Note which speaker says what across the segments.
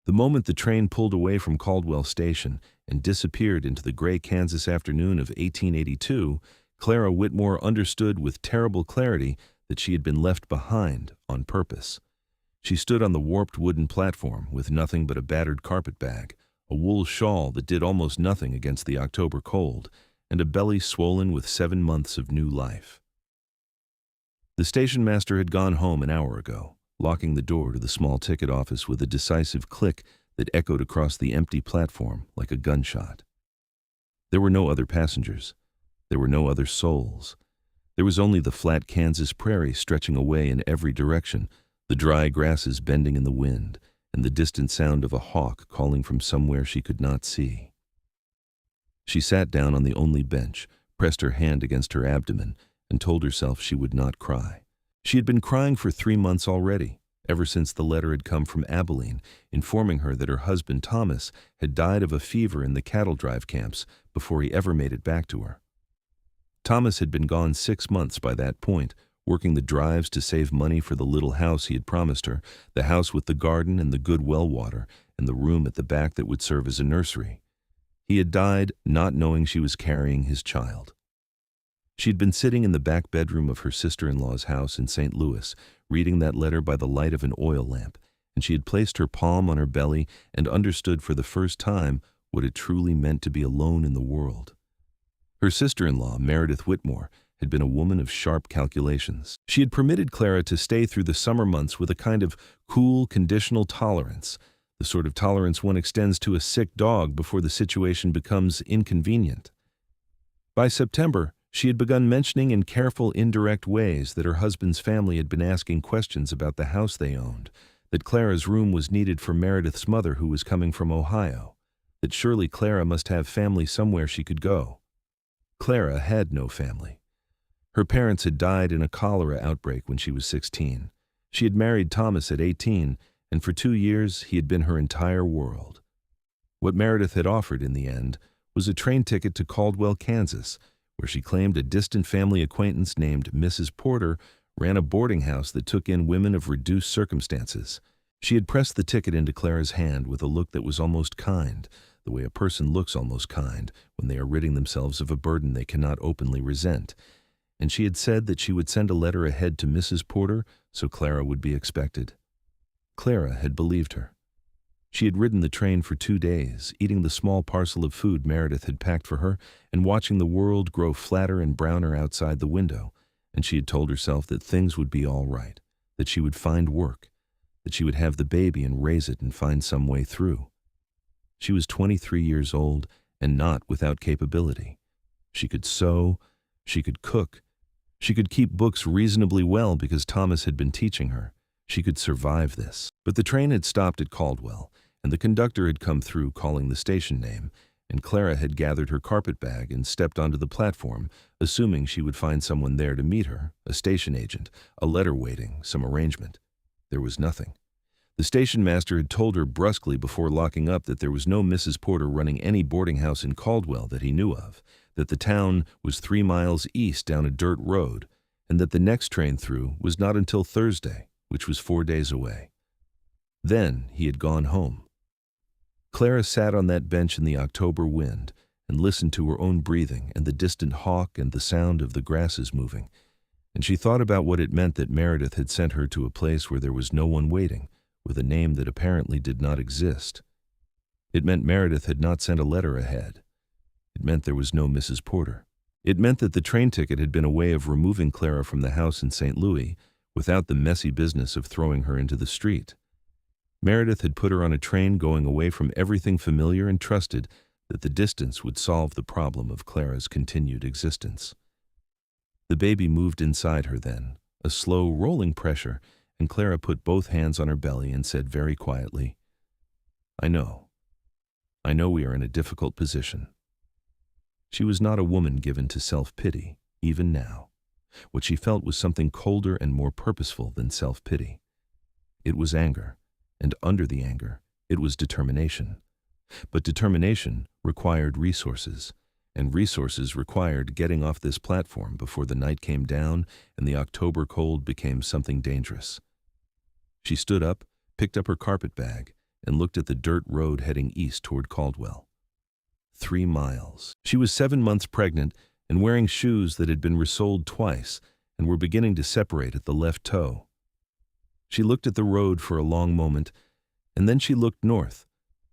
Speaker 1: The moment the train pulled away from Caldwell Station and disappeared into the gray Kansas afternoon of 1882, Clara Whitmore understood with terrible clarity that she had been left behind on purpose. She stood on the warped wooden platform with nothing but a battered carpet bag, a wool shawl that did almost nothing against the October cold, and a belly swollen with 7 months of new life. The station master had gone home an hour ago, locking the door to the small ticket office with a decisive click that echoed across the empty platform like a gunshot. There were no other passengers. There were no other souls. There was only the flat Kansas prairie stretching away in every direction, the dry grasses bending in the wind, and the distant sound of a hawk calling from somewhere she could not see. She sat down on the only bench, pressed her hand against her abdomen, and told herself she would not cry. She had been crying for 3 months already, ever since the letter had come from Abilene, informing her that her husband Thomas had died of a fever in the cattle drive camps before he ever made it back to her. Thomas had been gone 6 months by that point, working the drives to save money for the little house he had promised her, the house with the garden and the good well water, and the room at the back that would serve as a nursery. He had died not knowing she was carrying his child. She'd been sitting in the back bedroom of her sister-in-law's house in St. Louis, reading that letter by the light of an oil lamp, and she had placed her palm on her belly and understood for the first time what it truly meant to be alone in the world. Her sister-in-law, Meredith Whitmore, had been a woman of sharp calculations. She had permitted Clara to stay through the summer months with a kind of cool, conditional tolerance, the sort of tolerance one extends to a sick dog before the situation becomes inconvenient. By September, she had begun mentioning in careful, indirect ways that her husband's family had been asking questions about the house they owned, that Clara's room was needed for Meredith's mother who was coming from Ohio, that surely Clara must have family somewhere she could go. Clara had no family. Her parents had died in a cholera outbreak when she was 16. She had married Thomas at 18, and for 2 years he had been her entire world. What Meredith had offered in the end was a train ticket to Caldwell, Kansas, where she claimed a distant family acquaintance named Mrs. Porter ran a boarding house that took in women of reduced circumstances. She had pressed the ticket into Clara's hand with a look that was almost kind, the way a person looks almost kind when they are ridding themselves of a burden they cannot openly resent, and she had said that she would send a letter ahead to Mrs. Porter so Clara would be expected. Clara had believed her. She had ridden the train for 2 days, eating the small parcel of food Meredith had packed for her and watching the world grow flatter and browner outside the window, and she had told herself that things would be all right, that she would find work, that she would have the baby and raise it and find some way through. She was 23 years old and not without capability. She could sew, she could cook, she could keep books reasonably well because Thomas had been teaching her. She could survive this. But the train had stopped at Caldwell, and the conductor had come through calling the station name, and Clara had gathered her carpet bag and stepped onto the platform, assuming she would find someone there to meet her, a station agent, a letter waiting, some arrangement. There was nothing. The station master had told her brusquely before locking up that there was no Mrs. Porter running any boarding house in Caldwell that he knew of, that the town was 3 miles east down a dirt road, and that the next train through was not until Thursday, which was 4 days away. Then he had gone home. Clara sat on that bench in the October wind and listened to her own breathing and the distant hawk and the sound of the grasses moving, and she thought about what it meant that Meredith had sent her to a place where there was no one waiting, with a name that apparently did not exist. It meant Meredith had not sent a letter ahead. It meant there was no Mrs. Porter. It meant that the train ticket had been a way of removing Clara from the house in St. Louis without the messy business of throwing her into the street. Meredith had put her on a train going away from everything familiar and trusted that the distance would solve the problem of Clara's continued existence. The baby moved inside her then, a slow, rolling pressure, and Clara put both hands on her belly and said very quietly, I know we are in a difficult position." She was not a woman given to self-pity, even now. What she felt was something colder and more purposeful than self-pity. It was anger, and under the anger, it was determination. But determination required resources, and resources required getting off this platform before the night came down and the October cold became something dangerous. She stood up, picked up her carpet bag, and looked at the dirt road heading east toward Caldwell. 3 miles. She was 7 months pregnant and wearing shoes that had been resoled twice and were beginning to separate at the left toe. She looked at the road for a long moment, and then she looked north,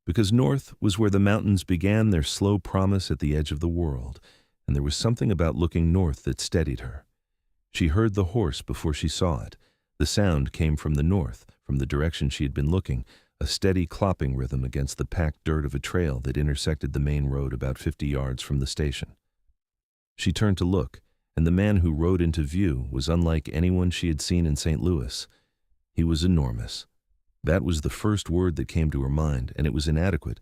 Speaker 1: because north was where the mountains began their slow promise at the edge of the world, and there was something about looking north that steadied her. She heard the horse before she saw it. The sound came from the north, from the direction she had been looking, a steady clopping rhythm against the packed dirt of a trail that intersected the main road about 50 yards from the station. She turned to look, and the man who rode into view was unlike anyone she had seen in St. Louis. He was enormous. That was the first word that came to her mind, and it was inadequate,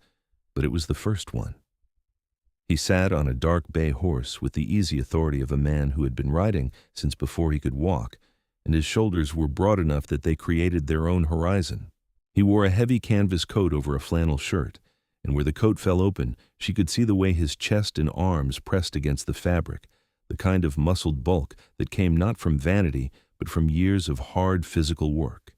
Speaker 1: but it was the first one. He sat on a dark bay horse with the easy authority of a man who had been riding since before he could walk, and his shoulders were broad enough that they created their own horizon. He wore a heavy canvas coat over a flannel shirt, and where the coat fell open, she could see the way his chest and arms pressed against the fabric, the kind of muscled bulk that came not from vanity, but from years of hard physical work.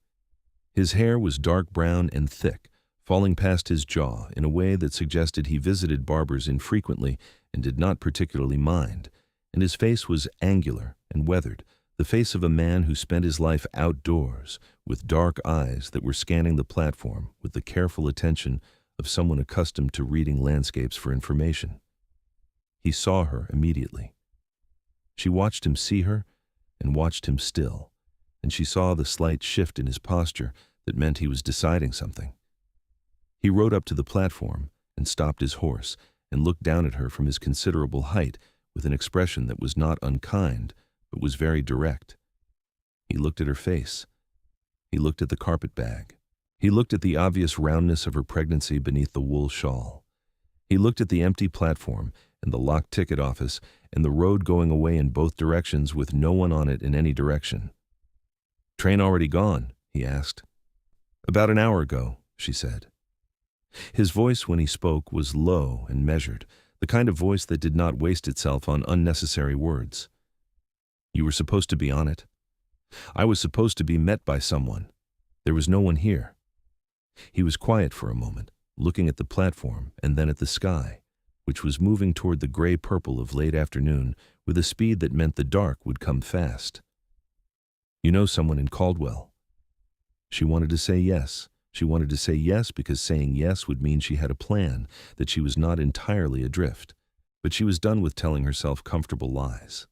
Speaker 1: His hair was dark brown and thick, falling past his jaw in a way that suggested he visited barbers infrequently and did not particularly mind, and his face was angular and weathered, the face of a man who spent his life outdoors, with dark eyes that were scanning the platform with the careful attention of someone accustomed to reading landscapes for information. He saw her immediately. She watched him see her and watched him still, and she saw the slight shift in his posture that meant he was deciding something. He rode up to the platform and stopped his horse and looked down at her from his considerable height with an expression that was not unkind, but was very direct. He looked at her face. He looked at the carpet bag. He looked at the obvious roundness of her pregnancy beneath the wool shawl. He looked at the empty platform and the locked ticket office and the road going away in both directions with no one on it in any direction. "Train already gone?" he asked. "About an hour ago," she said. His voice when he spoke was low and measured, the kind of voice that did not waste itself on unnecessary words. "You were supposed to be on it. I was supposed to be met by someone. There was no one here." He was quiet for a moment, looking at the platform and then at the sky, which was moving toward the gray-purple of late afternoon with a speed that meant the dark would come fast. "You know someone in Caldwell?" She wanted to say yes. She wanted to say yes because saying yes would mean she had a plan, that she was not entirely adrift. But she was done with telling herself comfortable lies.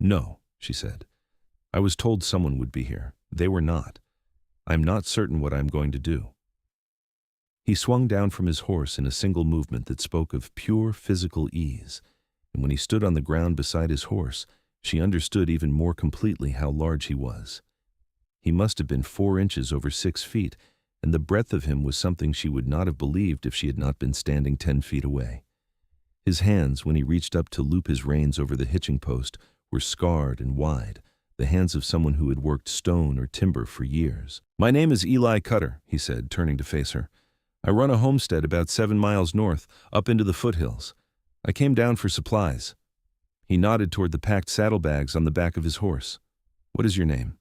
Speaker 1: "No," she said. "I was told someone would be here. They were not. I'm not certain what I'm going to do." He swung down from his horse in a single movement that spoke of pure physical ease, and when he stood on the ground beside his horse, she understood even more completely how large he was. He must have been 4 inches over 6 feet, and the breadth of him was something she would not have believed if she had not been standing 10 feet away. His hands, when he reached up to loop his reins over the hitching post, were scarred and wide, the hands of someone who had worked stone or timber for years. "My name is Eli Cutter," he said, turning to face her. "I run a homestead about 7 miles north, up into the foothills. I came down for supplies." He nodded toward the packed saddlebags on the back of his horse. "What is your name?"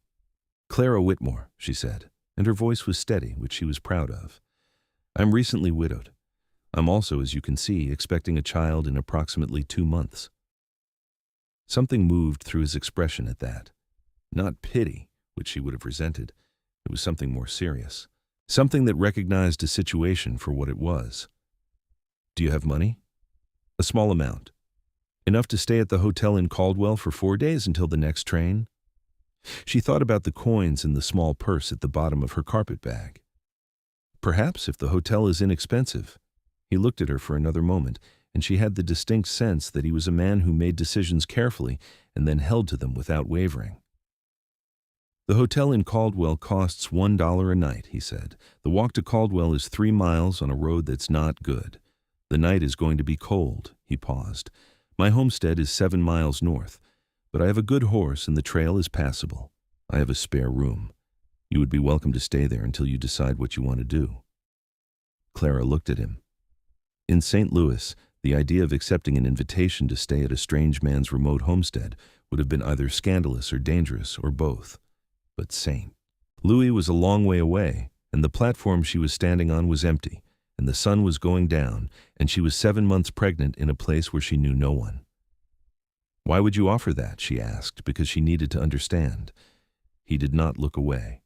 Speaker 1: "Clara Whitmore," she said, and her voice was steady, which she was proud of. "I'm recently widowed. I'm also, as you can see, expecting a child in approximately 2 months." Something moved through his expression at that. Not pity, which she would have resented. It was something more serious. Something that recognized a situation for what it was. "Do you have money?" "A small amount. Enough to stay at the hotel in Caldwell for 4 days until the next train?" She thought about the coins in the small purse at the bottom of her carpet bag. "Perhaps, if the hotel is inexpensive." He looked at her for another moment, and she had the distinct sense that he was a man who made decisions carefully and then held to them without wavering. "The hotel in Caldwell costs $1 a night," he said. "The walk to Caldwell is 3 miles on a road that's not good. The night is going to be cold." He paused. "My homestead is 7 miles north, but I have a good horse and the trail is passable. I have a spare room. You would be welcome to stay there until you decide what you want to do." Clara looked at him. In St. Louis, the idea of accepting an invitation to stay at a strange man's remote homestead would have been either scandalous or dangerous or both. But St. Louis was a long way away, and the platform she was standing on was empty, and the sun was going down, and she was 7 months pregnant in a place where she knew no one. "Why would you offer that?" she asked, because she needed to understand. He did not look away.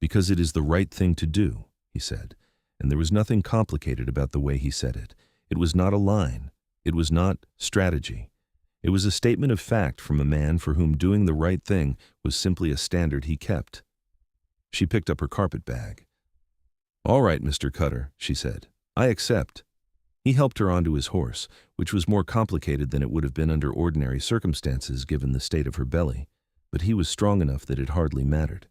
Speaker 1: "Because it is the right thing to do," he said, and there was nothing complicated about the way he said it. It was not a line. It was not strategy. It was a statement of fact from a man for whom doing the right thing was simply a standard he kept. She picked up her carpet bag. "All right, Mr. Cutter," she said. "I accept." He helped her onto his horse, which was more complicated than it would have been under ordinary circumstances given the state of her belly, but he was strong enough that it hardly mattered.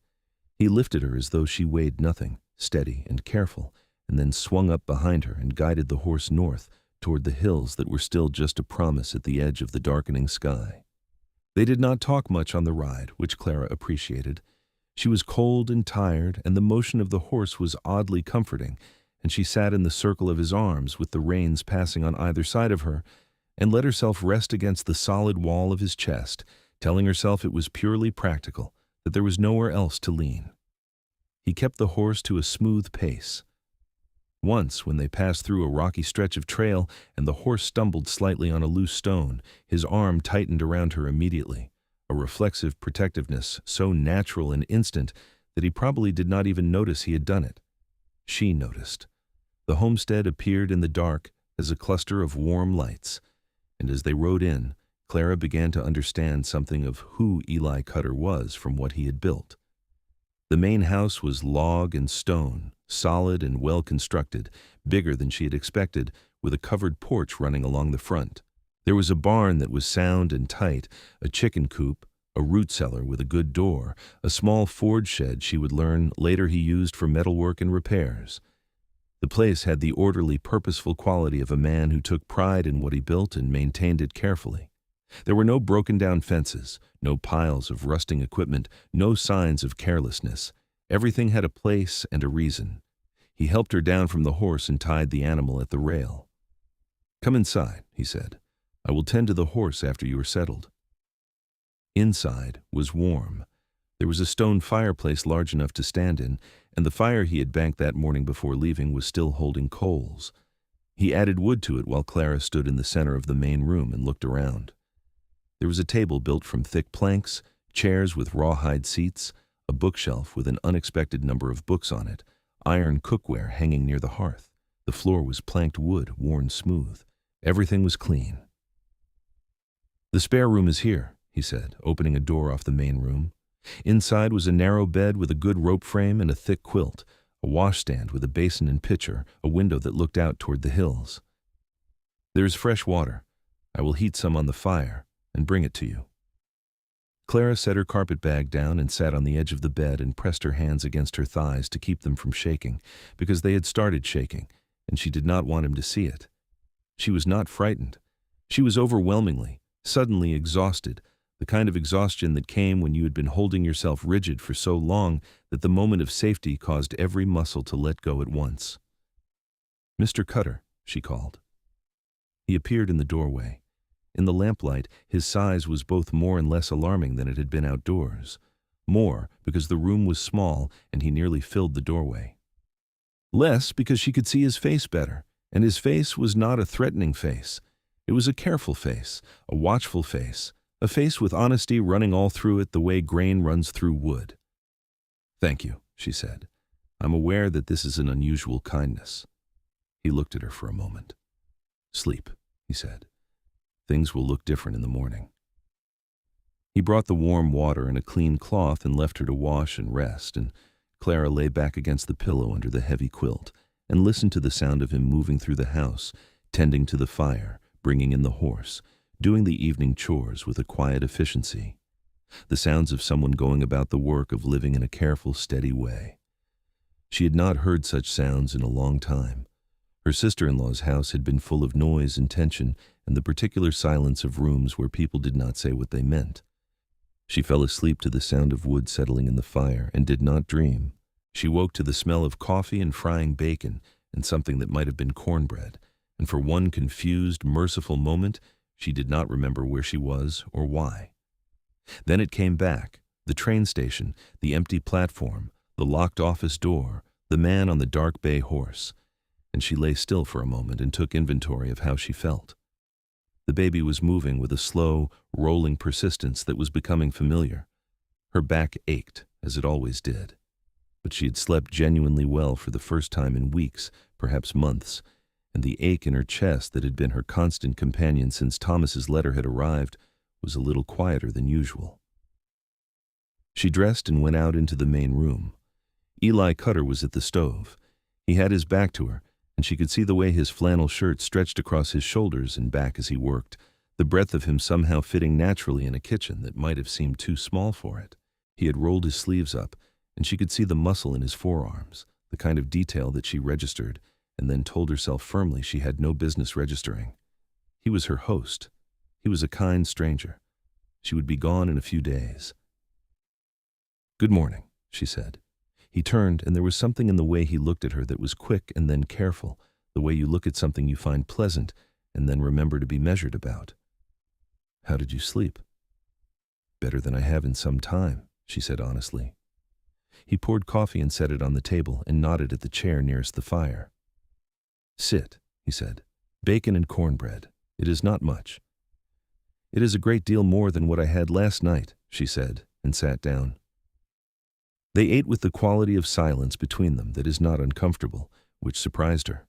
Speaker 1: He lifted her as though she weighed nothing, steady and careful, and then swung up behind her and guided the horse north toward the hills that were still just a promise at the edge of the darkening sky. They did not talk much on the ride, which Clara appreciated. She was cold and tired, and the motion of the horse was oddly comforting, and she sat in the circle of his arms with the reins passing on either side of her, and let herself rest against the solid wall of his chest, telling herself it was purely practical, that there was nowhere else to lean. He kept the horse to a smooth pace. Once, when they passed through a rocky stretch of trail and the horse stumbled slightly on a loose stone, his arm tightened around her immediately, a reflexive protectiveness so natural and instant that he probably did not even notice he had done it. She noticed. The homestead appeared in the dark as a cluster of warm lights, and as they rode in, Clara began to understand something of who Eli Cutter was from what he had built. The main house was log and stone, solid and well-constructed, bigger than she had expected, with a covered porch running along the front. There was a barn that was sound and tight, a chicken coop, a root cellar with a good door, a small forge shed she would learn later he used for metalwork and repairs. The place had the orderly, purposeful quality of a man who took pride in what he built and maintained it carefully. There were no broken-down fences, no piles of rusting equipment, no signs of carelessness. Everything had a place and a reason. He helped her down from the horse and tied the animal at the rail. "Come inside," he said. "I will tend to the horse after you are settled." Inside was warm. There was a stone fireplace large enough to stand in, and the fire he had banked that morning before leaving was still holding coals. He added wood to it while Clara stood in the center of the main room and looked around. There was a table built from thick planks, chairs with rawhide seats, a bookshelf with an unexpected number of books on it, iron cookware hanging near the hearth. The floor was planked wood, worn smooth. Everything was clean. "The spare room is here," he said, opening a door off the main room. Inside was a narrow bed with a good rope frame and a thick quilt, a washstand with a basin and pitcher, a window that looked out toward the hills. "There is fresh water. I will heat some on the fire and bring it to you." Clara set her carpet bag down and sat on the edge of the bed and pressed her hands against her thighs to keep them from shaking, because they had started shaking, and she did not want him to see it. She was not frightened. She was overwhelmingly, suddenly exhausted, the kind of exhaustion that came when you had been holding yourself rigid for so long that the moment of safety caused every muscle to let go at once. "Mr. Cutter," she called. He appeared in the doorway. In the lamplight, his size was both more and less alarming than it had been outdoors. More, because the room was small and he nearly filled the doorway. Less, because she could see his face better, and his face was not a threatening face. It was a careful face, a watchful face, a face with honesty running all through it the way grain runs through wood. "Thank you," she said. "I'm aware that this is an unusual kindness." He looked at her for a moment. "Sleep," he said. "Things will look different in the morning." He brought the warm water and a clean cloth and left her to wash and rest, and Clara lay back against the pillow under the heavy quilt and listened to the sound of him moving through the house, tending to the fire, bringing in the horse, doing the evening chores with a quiet efficiency. The sounds of someone going about the work of living in a careful, steady way. She had not heard such sounds in a long time. Her sister-in-law's house had been full of noise and tension and the particular silence of rooms where people did not say what they meant. She fell asleep to the sound of wood settling in the fire and did not dream. She woke to the smell of coffee and frying bacon and something that might have been cornbread, and for one confused, merciful moment, she did not remember where she was or why. Then it came back, the train station, the empty platform, the locked office door, the man on the dark bay horse, and she lay still for a moment and took inventory of how she felt. The baby was moving with a slow, rolling persistence that was becoming familiar. Her back ached, as it always did. But she had slept genuinely well for the first time in weeks, perhaps months, and the ache in her chest that had been her constant companion since Thomas's letter had arrived was a little quieter than usual. She dressed and went out into the main room. Eli Cutter was at the stove. He had his back to her, and she could see the way his flannel shirt stretched across his shoulders and back as he worked, the breadth of him somehow fitting naturally in a kitchen that might have seemed too small for it. He had rolled his sleeves up, and she could see the muscle in his forearms, the kind of detail that she registered, and then told herself firmly she had no business registering. He was her host. He was a kind stranger. She would be gone in a few days. "Good morning," she said. He turned, and there was something in the way he looked at her that was quick and then careful, the way you look at something you find pleasant and then remember to be measured about. "How did you sleep?" "Better than I have in some time," she said honestly. He poured coffee and set it on the table and nodded at the chair nearest the fire. "Sit," he said. "Bacon and cornbread. It is not much." "It is a great deal more than what I had last night," she said, and sat down. They ate with the quality of silence between them that is not uncomfortable, which surprised her.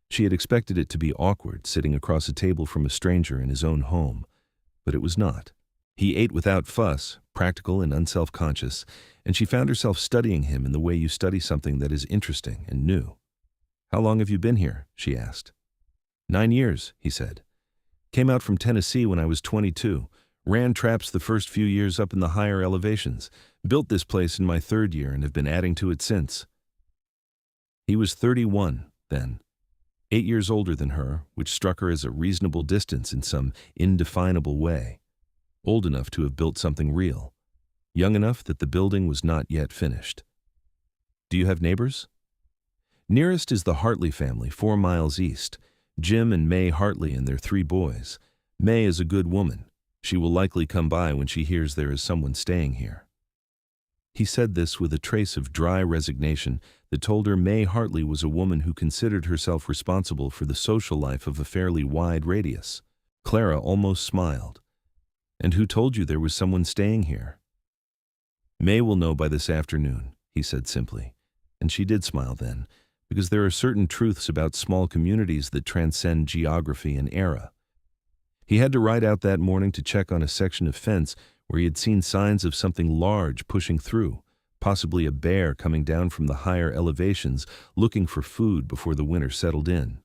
Speaker 1: She had expected it to be awkward, sitting across a table from a stranger in his own home, but it was not. He ate without fuss, practical and unself-conscious, and she found herself studying him in the way you study something that is interesting and new. "How long have you been here?" she asked. 9 years, he said. "Came out from Tennessee when I was 22. Ran traps the first few years up in the higher elevations. Built this place in my 3rd year and have been adding to it since." He was 31 then, 8 years older than her, which struck her as a reasonable distance in some indefinable way. Old enough to have built something real. Young enough that the building was not yet finished. "Do you have neighbors?" "Nearest is the Hartley family, 4 miles east. Jim and May Hartley and their 3 boys. May is a good woman. She will likely come by when she hears there is someone staying here." He said this with a trace of dry resignation that told her May Hartley was a woman who considered herself responsible for the social life of a fairly wide radius. Clara almost smiled. "And who told you there was someone staying here?" "May will know by this afternoon," he said simply. And she did smile then, because there are certain truths about small communities that transcend geography and era. He had to ride out that morning to check on a section of fence where he had seen signs of something large pushing through, possibly a bear coming down from the higher elevations looking for food before the winter settled in.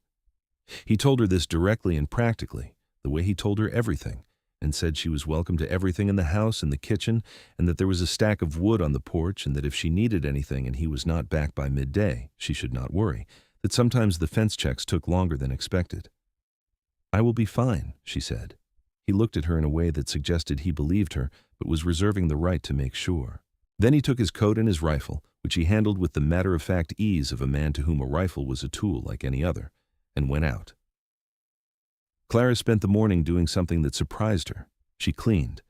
Speaker 1: He told her this directly and practically, the way he told her everything, and said she was welcome to everything in the house and the kitchen, and that there was a stack of wood on the porch, and that if she needed anything and he was not back by midday, she should not worry, that sometimes the fence checks took longer than expected. "I will be fine," she said. He looked at her in a way that suggested he believed her, but was reserving the right to make sure. Then he took his coat and his rifle, which he handled with the matter-of-fact ease of a man to whom a rifle was a tool like any other, and went out. Clara spent the morning doing something that surprised her. She cleaned.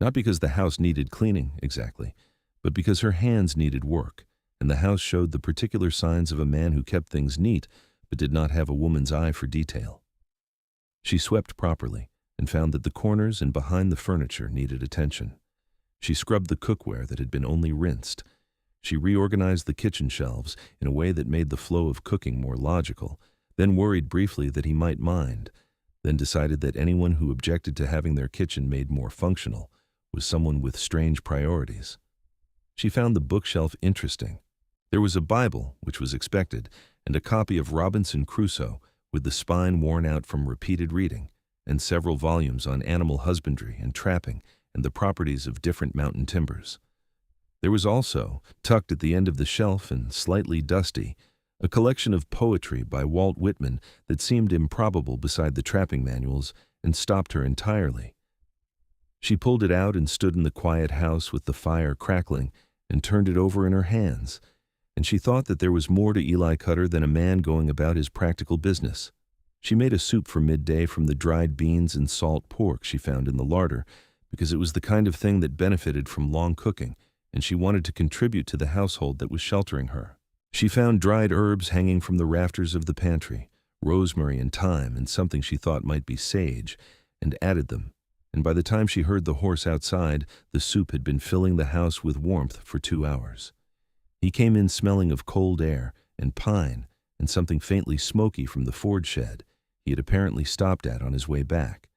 Speaker 1: Not because the house needed cleaning, exactly, but because her hands needed work, and the house showed the particular signs of a man who kept things neat, but did not have a woman's eye for detail. She swept properly, and found that the corners and behind the furniture needed attention. She scrubbed the cookware that had been only rinsed. She reorganized the kitchen shelves in a way that made the flow of cooking more logical, then worried briefly that he might mind, then decided that anyone who objected to having their kitchen made more functional was someone with strange priorities. She found the bookshelf interesting. There was a Bible, which was expected, and a copy of Robinson Crusoe with the spine worn out from repeated reading, and several volumes on animal husbandry and trapping and the properties of different mountain timbers. There was also, tucked at the end of the shelf and slightly dusty, a collection of poetry by Walt Whitman that seemed improbable beside the trapping manuals and stopped her entirely. She pulled it out and stood in the quiet house with the fire crackling and turned it over in her hands, and she thought that there was more to Eli Cutter than a man going about his practical business. She made a soup for midday from the dried beans and salt pork she found in the larder, because it was the kind of thing that benefited from long cooking, and she wanted to contribute to the household that was sheltering her. She found dried herbs hanging from the rafters of the pantry, rosemary and thyme and something she thought might be sage, and added them. And by the time she heard the horse outside, the soup had been filling the house with warmth for 2 hours. He came in smelling of cold air and pine and something faintly smoky from the Ford shed he had apparently stopped at on his way back.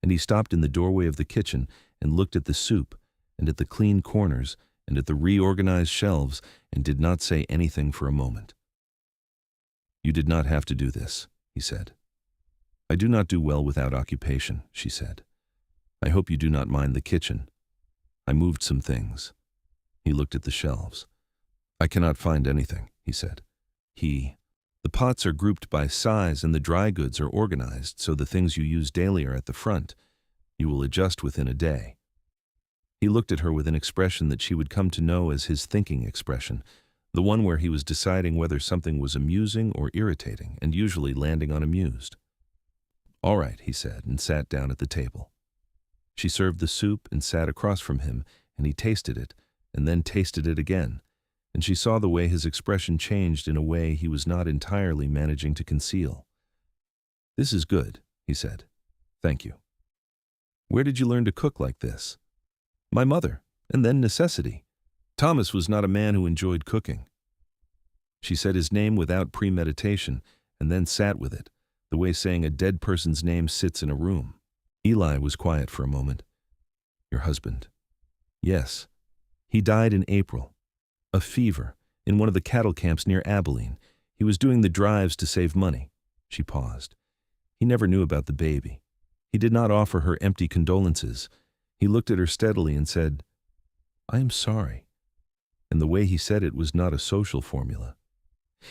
Speaker 1: And he stopped in the doorway of the kitchen and looked at the soup and at the clean corners and at the reorganized shelves and did not say anything for a moment. "You did not have to do this," he said. "I do not do well without occupation," she said. "I hope you do not mind the kitchen. I moved some things." He looked at the shelves. "I cannot find anything," he said. The pots are grouped by size and the dry goods are organized so the things you use daily are at the front. You will adjust within a day." He looked at her with an expression that she would come to know as his thinking expression, the one where he was deciding whether something was amusing or irritating, and usually landing on amused. "All right," he said, and sat down at the table. She served the soup and sat across from him, and he tasted it, and then tasted it again, and she saw the way his expression changed in a way he was not entirely managing to conceal. "This is good," he said. "Thank you." "Where did you learn to cook like this?" "My mother, and then necessity. Thomas was not a man who enjoyed cooking." She said his name without premeditation, and then sat with it, the way saying a dead person's name sits in a room. Eli was quiet for a moment. "Your husband?" "Yes. He died in April. A fever, in one of the cattle camps near Abilene. He was doing the drives to save money." She paused. "He never knew about the baby. He did not offer her empty condolences. He looked at her steadily and said, 'I am sorry.' And the way he said it was not a social formula.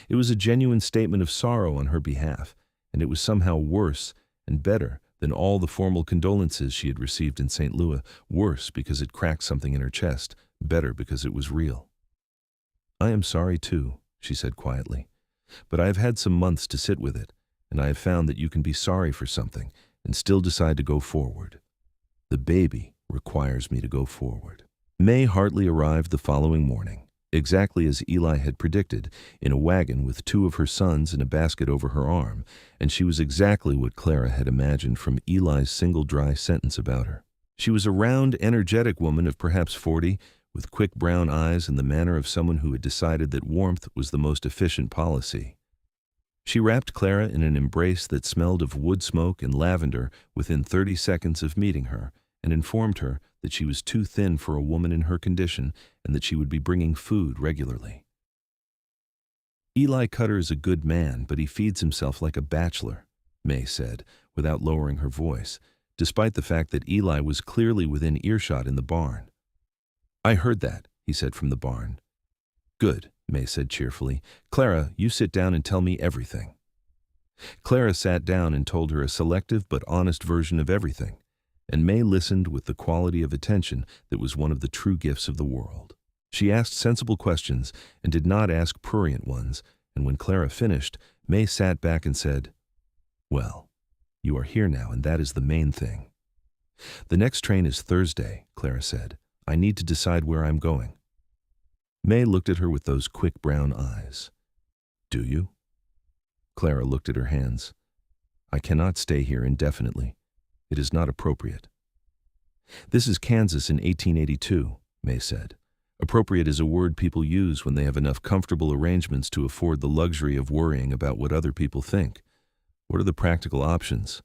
Speaker 1: It was a genuine statement of sorrow on her behalf, and it was somehow worse and better than all the formal condolences she had received in St. Louis, worse because it cracked something in her chest, better because it was real. "I am sorry too," she said quietly, "but I have had some months to sit with it, and I have found that you can be sorry for something and still decide to go forward. The baby requires me to go forward." May Hartley arrived the following morning, exactly as Eli had predicted, in a wagon with 2 of her sons and a basket over her arm, and she was exactly what Clara had imagined from Eli's single dry sentence about her. She was a round, energetic woman of perhaps 40, with quick brown eyes and the manner of someone who had decided that warmth was the most efficient policy. She wrapped Clara in an embrace that smelled of wood smoke and lavender within 30 seconds of meeting her, and informed her that she was too thin for a woman in her condition and that she would be bringing food regularly. "Eli Cutter is a good man, but he feeds himself like a bachelor," May said, without lowering her voice, despite the fact that Eli was clearly within earshot in the barn. "I heard that," he said from the barn. "Good," May said cheerfully. "Clara, you sit down and tell me everything." Clara sat down and told her a selective but honest version of everything, and May listened with the quality of attention that was one of the true gifts of the world. She asked sensible questions and did not ask prurient ones, and when Clara finished, May sat back and said, "Well, you are here now, and that is the main thing." "The next train is Thursday," Clara said. "I need to decide where I'm going." May looked at her with those quick brown eyes. "Do you?" Clara looked at her hands. "I cannot stay here indefinitely. It is not appropriate." "This is Kansas in 1882, May said. "Appropriate is a word people use when they have enough comfortable arrangements to afford the luxury of worrying about what other people think. What are the practical options?"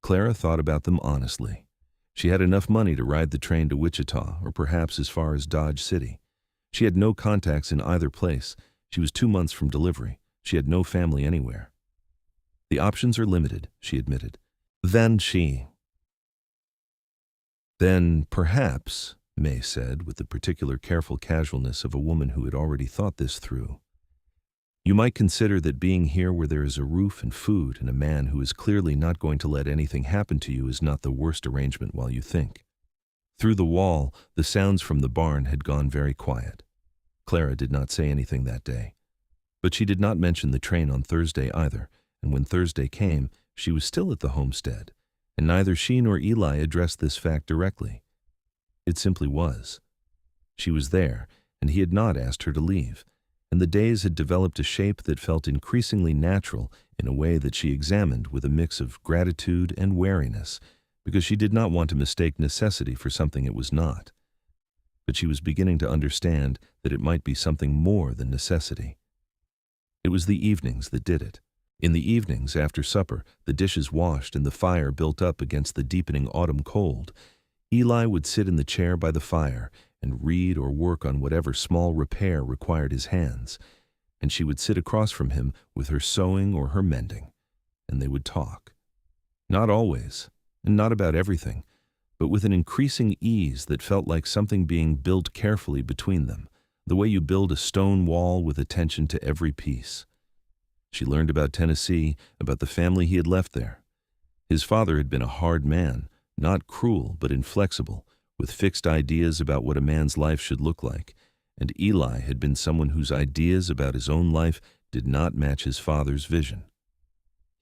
Speaker 1: Clara thought about them honestly. She had enough money to ride the train to Wichita, or perhaps as far as Dodge City. She had no contacts in either place. She was 2 months from delivery. She had no family anywhere. "The options are limited," she admitted. Then perhaps, May said, with the particular careful casualness of a woman who had already thought this through, "you might consider that being here where there is a roof and food and a man who is clearly not going to let anything happen to you is not the worst arrangement while you think." Through the wall, the sounds from the barn had gone very quiet. Clara did not say anything that day. But she did not mention the train on Thursday either, and when Thursday came, she was still at the homestead, and neither she nor Eli addressed this fact directly. It simply was. She was there, and he had not asked her to leave, and the days had developed a shape that felt increasingly natural in a way that she examined with a mix of gratitude and wariness, because she did not want to mistake necessity for something it was not. But she was beginning to understand that it might be something more than necessity. It was the evenings that did it. In the evenings, after supper, the dishes washed and the fire built up against the deepening autumn cold, Eli would sit in the chair by the fire and read or work on whatever small repair required his hands, and she would sit across from him with her sewing or her mending, and they would talk. Not always, and not about everything, but with an increasing ease that felt like something being built carefully between them, the way you build a stone wall with attention to every piece. She learned about Tennessee, about the family he had left there. His father had been a hard man, not cruel but inflexible, with fixed ideas about what a man's life should look like, and Eli had been someone whose ideas about his own life did not match his father's vision.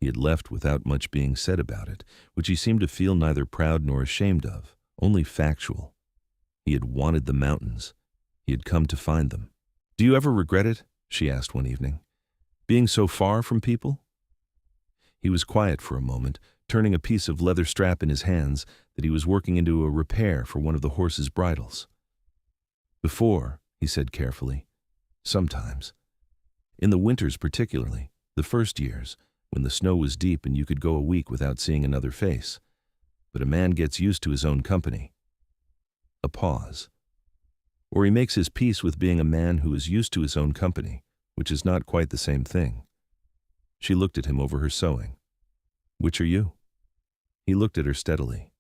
Speaker 1: He had left without much being said about it, which he seemed to feel neither proud nor ashamed of, only factual. He had wanted the mountains. He had come to find them. "Do you ever regret it?" she asked one evening. "Being so far from people?" He was quiet for a moment, turning a piece of leather strap in his hands that he was working into a repair for one of the horse's bridles. "Before," he said carefully, "sometimes. In the winters particularly, the first years, when the snow was deep and you could go a week without seeing another face. But a man gets used to his own company." A pause. "Or he makes his peace with being a man who is used to his own company, which is not quite the same thing." She looked at him over her sewing. "Which are you?" He looked at her steadily.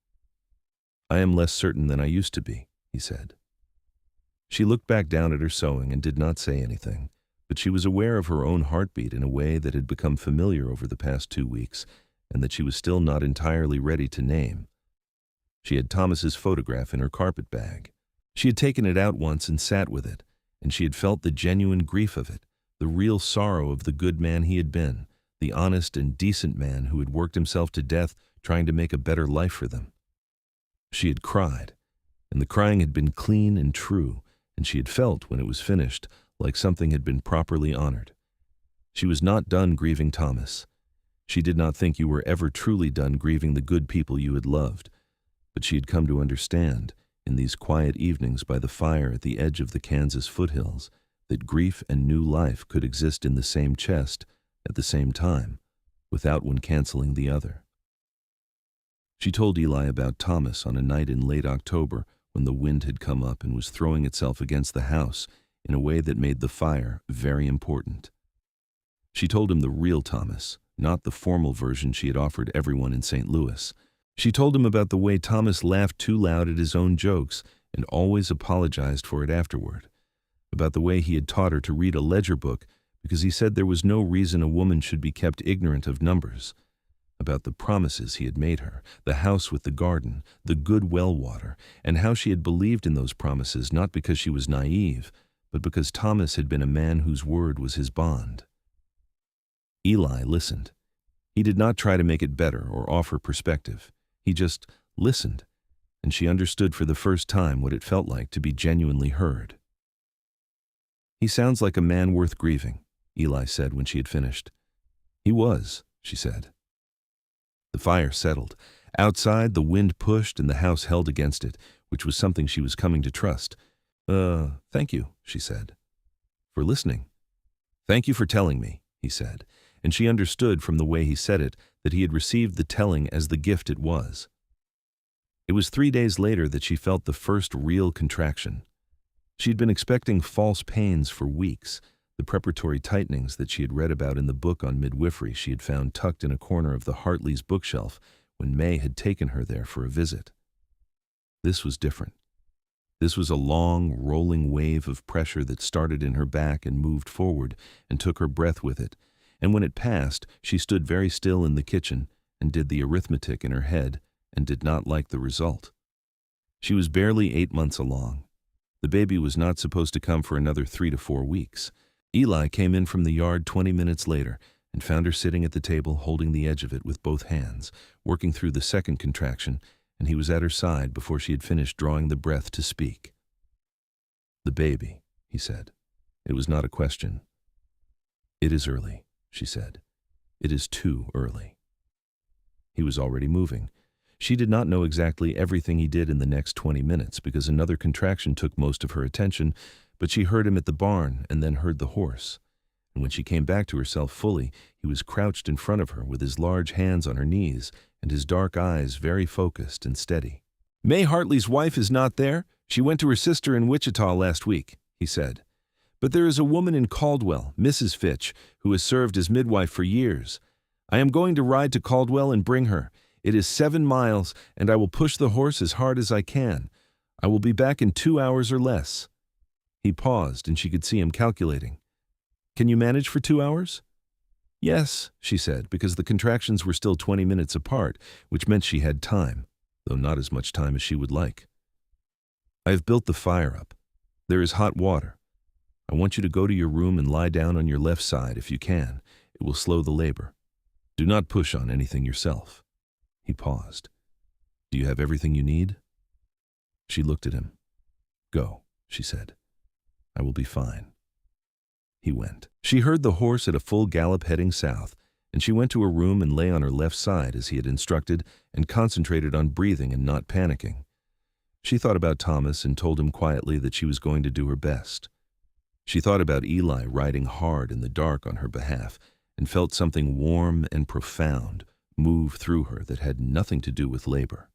Speaker 1: "I am less certain than I used to be," he said. She looked back down at her sewing and did not say anything, but she was aware of her own heartbeat in a way that had become familiar over the past 2 weeks, and that she was still not entirely ready to name. She had Thomas's photograph in her carpet bag. She had taken it out once and sat with it, and she had felt the genuine grief of it, the real sorrow of the good man he had been, the honest and decent man who had worked himself to death trying to make a better life for them. She had cried, and the crying had been clean and true, and she had felt, when it was finished, like something had been properly honored. She was not done grieving Thomas. She did not think you were ever truly done grieving the good people you had loved, but she had come to understand, in these quiet evenings by the fire at the edge of the Kansas foothills, that grief and new life could exist in the same chest at the same time, without one canceling the other. She told Eli about Thomas on a night in late October when the wind had come up and was throwing itself against the house in a way that made the fire very important. She told him the real Thomas, not the formal version she had offered everyone in St. Louis. She told him about the way Thomas laughed too loud at his own jokes and always apologized for it afterward, about the way he had taught her to read a ledger book because he said there was no reason a woman should be kept ignorant of numbers, about the promises he had made her, the house with the garden, the good well water, and how she had believed in those promises not because she was naive, but because Thomas had been a man whose word was his bond. Eli listened. He did not try to make it better or offer perspective. He just listened, and she understood for the first time what it felt like to be genuinely heard. "He sounds like a man worth grieving," Eli said when she had finished. "He was," she said. The fire settled. Outside, the wind pushed and the house held against it, which was something she was coming to trust. Thank you," she said. "For listening." "Thank you for telling me," he said, and she understood from the way he said it that he had received the telling as the gift it was. It was 3 days later that she felt the first real contraction. She had been expecting false pains for weeks, the preparatory tightenings that she had read about in the book on midwifery she had found tucked in a corner of the Hartley's bookshelf when May had taken her there for a visit. This was different. This was a long, rolling wave of pressure that started in her back and moved forward and took her breath with it, and when it passed, she stood very still in the kitchen and did the arithmetic in her head and did not like the result. She was barely 8 months along. The baby was not supposed to come for another 3 to 4 weeks. Eli came in from the yard 20 minutes later and found her sitting at the table holding the edge of it with both hands, working through the second contraction, and he was at her side before she had finished drawing the breath to speak. "The baby," he said. It was not a question. "It is early," she said. "It is too early." He was already moving. She did not know exactly everything he did in the next 20 minutes because another contraction took most of her attention, but she heard him at the barn and then heard the horse. And when she came back to herself fully, he was crouched in front of her with his large hands on her knees and his dark eyes very focused and steady. "May Hartley's wife is not there. She went to her sister in Wichita last week," he said. "But there is a woman in Caldwell, Mrs. Fitch, who has served as midwife for years. I am going to ride to Caldwell and bring her. It is 7 miles, and I will push the horse as hard as I can. I will be back in 2 hours or less." He paused, and she could see him calculating. "Can you manage for 2 hours?" "Yes," she said, because the contractions were still 20 minutes apart, which meant she had time, though not as much time as she would like. "I have built the fire up. There is hot water. I want you to go to your room and lie down on your left side if you can. It will slow the labor. Do not push on anything yourself." He paused. "Do you have everything you need?" She looked at him. "Go," she said. "I will be fine." He went. She heard the horse at a full gallop heading south, and she went to her room and lay on her left side as he had instructed and concentrated on breathing and not panicking. She thought about Thomas and told him quietly that she was going to do her best. She thought about Eli riding hard in the dark on her behalf and felt something warm and profound move through her that had nothing to do with labor.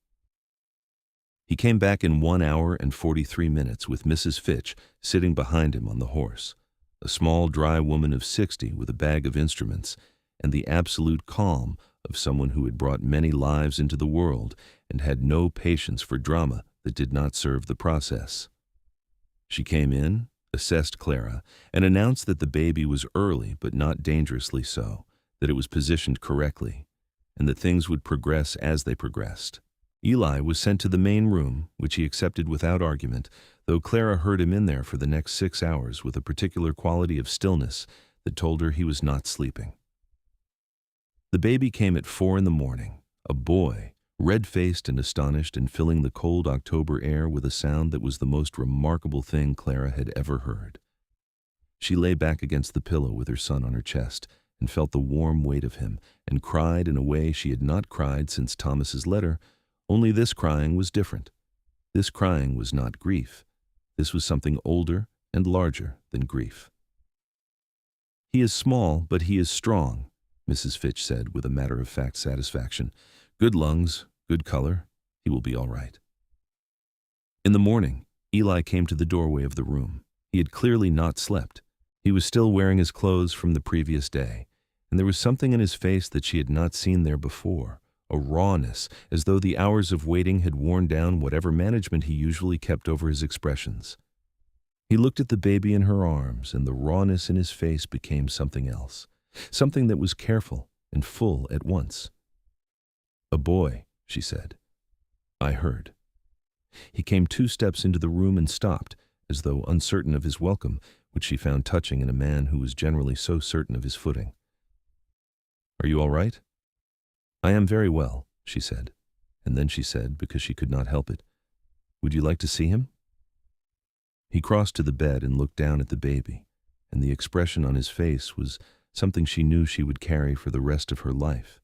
Speaker 1: He came back in 1 hour and 43 minutes with Mrs. Fitch sitting behind him on the horse, a small, dry woman of 60 with a bag of instruments and the absolute calm of someone who had brought many lives into the world and had no patience for drama that did not serve the process. She came in, assessed Clara, and announced that the baby was early but not dangerously so, that it was positioned correctly, and that things would progress as they progressed. Eli was sent to the main room, which he accepted without argument, though Clara heard him in there for the next 6 hours with a particular quality of stillness that told her he was not sleeping. The baby came at 4 in the morning, a boy, red-faced and astonished and filling the cold October air with a sound that was the most remarkable thing Clara had ever heard. She lay back against the pillow with her son on her chest and felt the warm weight of him and cried in a way she had not cried since Thomas's letter, only this crying was different. This crying was not grief. This was something older and larger than grief. "He is small, but he is strong," Mrs. Fitch said with a matter-of-fact satisfaction. "Good lungs, good color. He will be all right." In the morning, Eli came to the doorway of the room. He had clearly not slept. He was still wearing his clothes from the previous day, and there was something in his face that she had not seen there before, a rawness, as though the hours of waiting had worn down whatever management he usually kept over his expressions. He looked at the baby in her arms, and the rawness in his face became something else, something that was careful and full at once. "A boy," she said. "I heard." He came 2 steps into the room and stopped, as though uncertain of his welcome, which she found touching in a man who was generally so certain of his footing. "Are you all right?" "I am very well," she said, and then she said, because she could not help it, "Would you like to see him?" He crossed to the bed and looked down at the baby, and the expression on his face was something she knew she would carry for the rest of her life.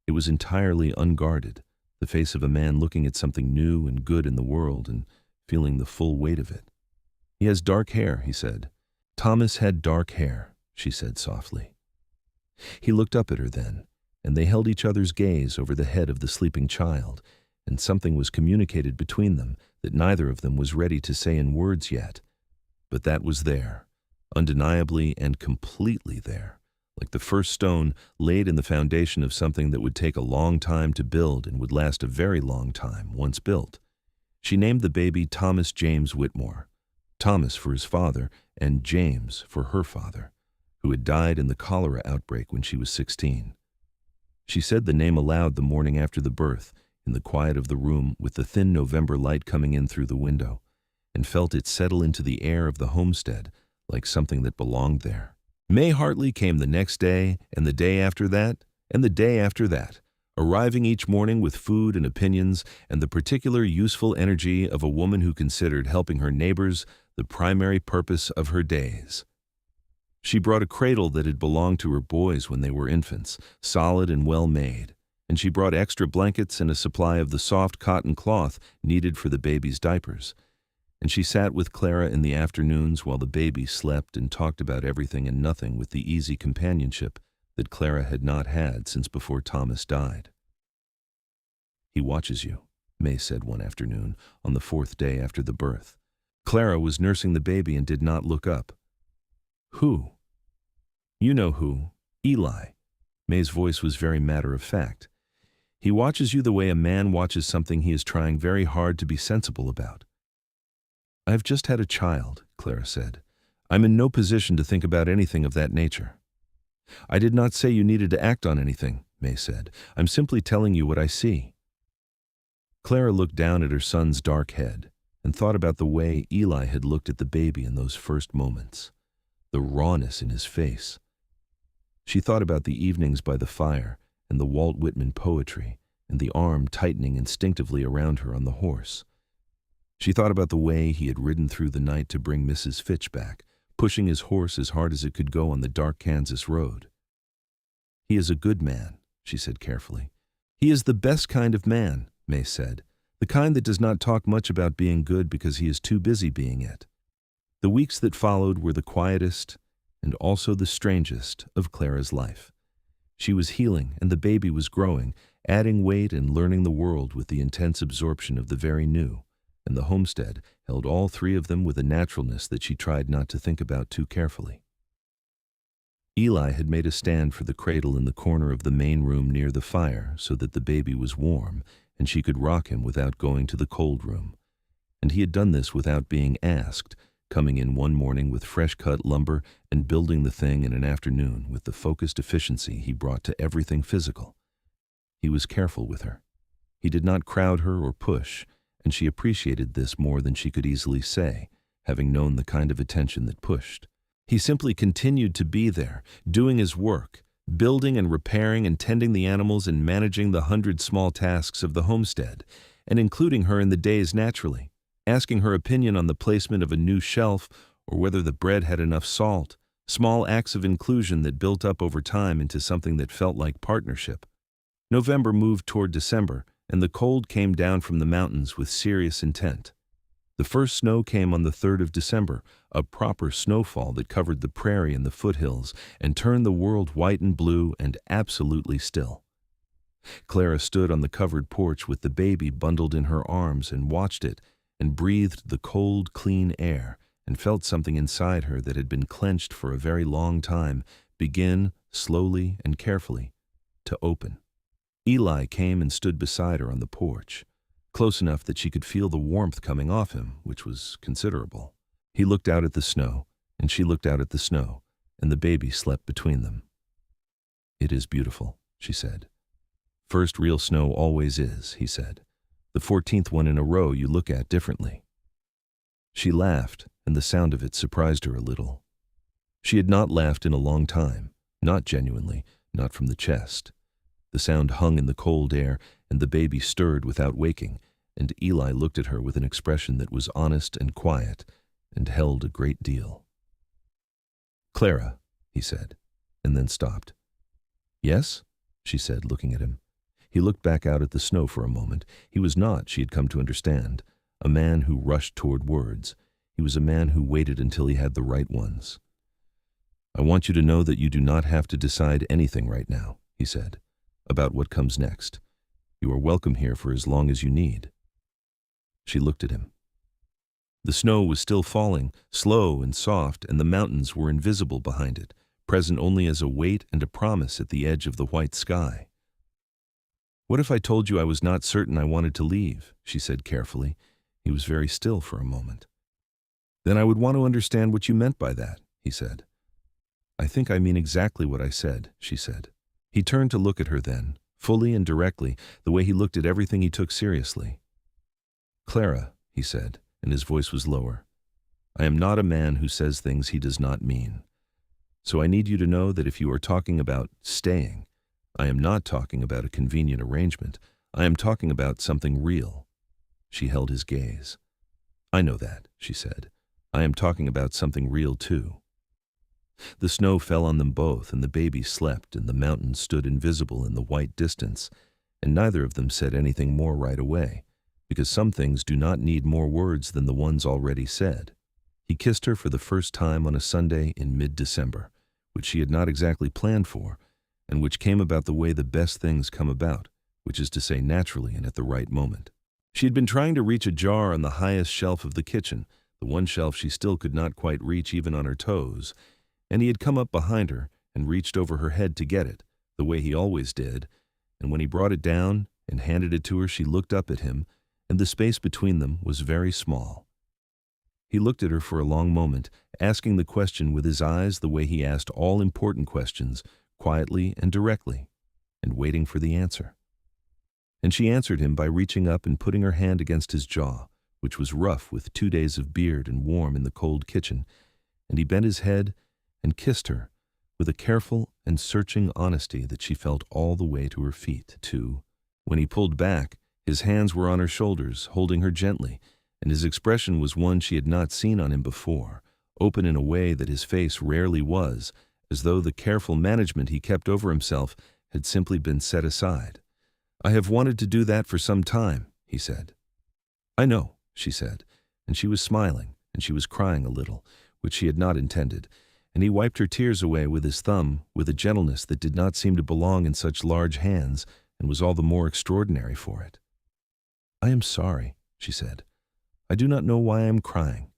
Speaker 1: It was entirely unguarded, the face of a man looking at something new and good in the world and feeling the full weight of it. "He has dark hair," he said. "Thomas had dark hair," she said softly. He looked up at her then, and they held each other's gaze over the head of the sleeping child, and something was communicated between them that neither of them was ready to say in words yet, but that was there, undeniably and completely there, like the first stone laid in the foundation of something that would take a long time to build and would last a very long time once built. She named the baby Thomas James Whitmore, Thomas for his father and James for her father, who had died in the cholera outbreak when she was 16. She said the name aloud the morning after the birth, in the quiet of the room with the thin November light coming in through the window, and felt it settle into the air of the homestead like something that belonged there. May Hartley came the next day, and the day after that, and the day after that, arriving each morning with food and opinions and the particular useful energy of a woman who considered helping her neighbors the primary purpose of her days. She brought a cradle that had belonged to her boys when they were infants, solid and well made, and she brought extra blankets and a supply of the soft cotton cloth needed for the baby's diapers. And she sat with Clara in the afternoons while the baby slept and talked about everything and nothing with the easy companionship that Clara had not had since before Thomas died. "He watches you," May said one afternoon, on the 4th day after the birth. Clara was nursing the baby and did not look up. "Who?" "You know who. Eli." May's voice was very matter-of-fact. "He watches you the way a man watches something he is trying very hard to be sensible about." "I've just had a child," Clara said. "I'm in no position to think about anything of that nature." "I did not say you needed to act on anything," May said. "I'm simply telling you what I see." Clara looked down at her son's dark head and thought about the way Eli had looked at the baby in those first moments, the rawness in his face. She thought about the evenings by the fire and the Walt Whitman poetry and the arm tightening instinctively around her on the horse. She thought about the way he had ridden through the night to bring Mrs. Fitch back, pushing his horse as hard as it could go on the dark Kansas road. "He is a good man," she said carefully. "He is the best kind of man," May said, "the kind that does not talk much about being good because he is too busy being it." The weeks that followed were the quietest and also the strangest of Clara's life. She was healing and the baby was growing, adding weight and learning the world with the intense absorption of the very new, and the homestead held all three of them with a naturalness that she tried not to think about too carefully. Eli had made a stand for the cradle in the corner of the main room near the fire so that the baby was warm and she could rock him without going to the cold room. And he had done this without being asked, coming in one morning with fresh-cut lumber and building the thing in an afternoon with the focused efficiency he brought to everything physical. He was careful with her. He did not crowd her or push, and she appreciated this more than she could easily say, having known the kind of attention that pushed. He simply continued to be there, doing his work, building and repairing and tending the animals and managing the 100 small tasks of the homestead, and including her in the days naturally, asking her opinion on the placement of a new shelf or whether the bread had enough salt, small acts of inclusion that built up over time into something that felt like partnership. November moved toward December, and the cold came down from the mountains with serious intent. The first snow came on the 3rd of December, a proper snowfall that covered the prairie and the foothills and turned the world white and blue and absolutely still. Clara stood on the covered porch with the baby bundled in her arms and watched it and breathed the cold, clean air and felt something inside her that had been clenched for a very long time begin, slowly and carefully, to open. Eli came and stood beside her on the porch, close enough that she could feel the warmth coming off him, which was considerable. He looked out at the snow, and she looked out at the snow, and the baby slept between them. "It is beautiful," she said. "First real snow always is," he said. "The 14th one in a row you look at differently." She laughed, and the sound of it surprised her a little. She had not laughed in a long time, not genuinely, not from the chest. The sound hung in the cold air, and the baby stirred without waking, and Eli looked at her with an expression that was honest and quiet, and held a great deal. "Clara," he said, and then stopped. "Yes?" she said, looking at him. He looked back out at the snow for a moment. He was not, she had come to understand, a man who rushed toward words. He was a man who waited until he had the right ones. "I want you to know that you do not have to decide anything right now," he said, "about what comes next. You are welcome here for as long as you need." She looked at him. The snow was still falling, slow and soft, and the mountains were invisible behind it, present only as a weight and a promise at the edge of the white sky. "What if I told you I was not certain I wanted to leave?" she said carefully. He was very still for a moment. "Then I would want to understand what you meant by that," he said. "I think I mean exactly what I said," she said. He turned to look at her then, fully and directly, the way he looked at everything he took seriously. "Clara," he said, and his voice was lower, "I am not a man who says things he does not mean. So I need you to know that if you are talking about staying, I am not talking about a convenient arrangement. I am talking about something real." She held his gaze. "I know that," she said. I am talking about something real too. The snow fell on them both, and the baby slept, and the mountains stood invisible in the white distance, and neither of them said anything more right away, because some things do not need more words than the ones already said. He kissed her for the first time on a Sunday in mid-December, which she had not exactly planned for, and which came about the way the best things come about, which is to say naturally and at the right moment. She had been trying to reach a jar on the highest shelf of the kitchen, the one shelf she still could not quite reach even on her toes, and he had come up behind her and reached over her head to get it, the way he always did, and when he brought it down and handed it to her, she looked up at him, and the space between them was very small. He looked at her for a long moment, asking the question with his eyes the way he asked all important questions, quietly and directly, and waiting for the answer. And she answered him by reaching up and putting her hand against his jaw, which was rough with 2 days of beard and warm in the cold kitchen, and he bent his head and kissed her with a careful and searching honesty that she felt all the way to her feet, too. When he pulled back, his hands were on her shoulders, holding her gently, and his expression was one she had not seen on him before, open in a way that his face rarely was, as though the careful management he kept over himself had simply been set aside. "I have wanted to do that for some time," he said. "I know," she said, and she was smiling, and she was crying a little, which she had not intended, and he wiped her tears away with his thumb with a gentleness that did not seem to belong in such large hands and was all the more extraordinary for it. "I am sorry," she said. "I do not know why I am crying."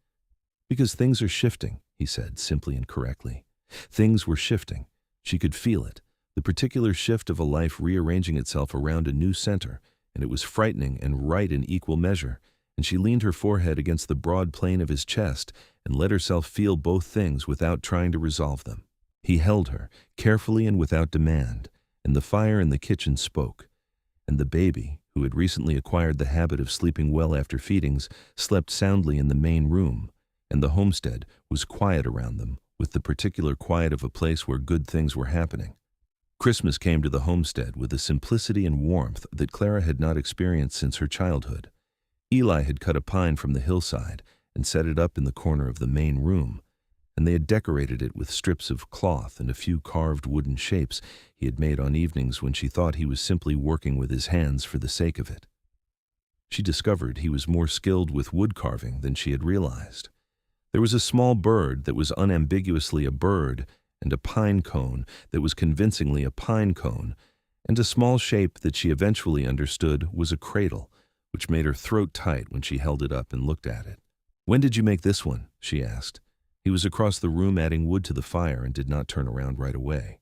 Speaker 1: "Because things are shifting," he said, simply and correctly. Things were shifting. She could feel it, the particular shift of a life rearranging itself around a new center, and it was frightening and right in equal measure, and she leaned her forehead against the broad plane of his chest and let herself feel both things without trying to resolve them. He held her, carefully and without demand, and the fire in the kitchen spoke, and the baby, who had recently acquired the habit of sleeping well after feedings, slept soundly in the main room, and the homestead was quiet around them, with the particular quiet of a place where good things were happening. Christmas came to the homestead with a simplicity and warmth that Clara had not experienced since her childhood. Eli had cut a pine from the hillside and set it up in the corner of the main room, and they had decorated it with strips of cloth and a few carved wooden shapes he had made on evenings when she thought he was simply working with his hands for the sake of it. She discovered he was more skilled with wood carving than she had realized. There was a small bird that was unambiguously a bird, and a pine cone that was convincingly a pine cone, and a small shape that she eventually understood was a cradle, which made her throat tight when she held it up and looked at it. "When did you make this one?" she asked. He was across the room adding wood to the fire and did not turn around right away.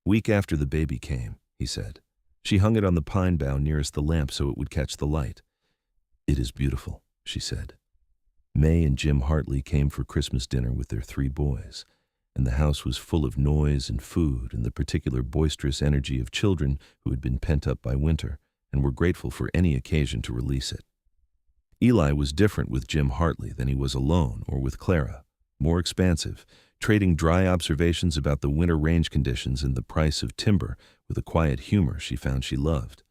Speaker 1: "Week after the baby came," he said. She hung it on the pine bough nearest the lamp so it would catch the light. "It is beautiful," she said. May and Jim Hartley came for Christmas dinner with their 3 boys, and the house was full of noise and food and the particular boisterous energy of children who had been pent up by winter and were grateful for any occasion to release it. Eli was different with Jim Hartley than he was alone or with Clara, more expansive, trading dry observations about the winter range conditions and the price of timber with a quiet humor she found she loved.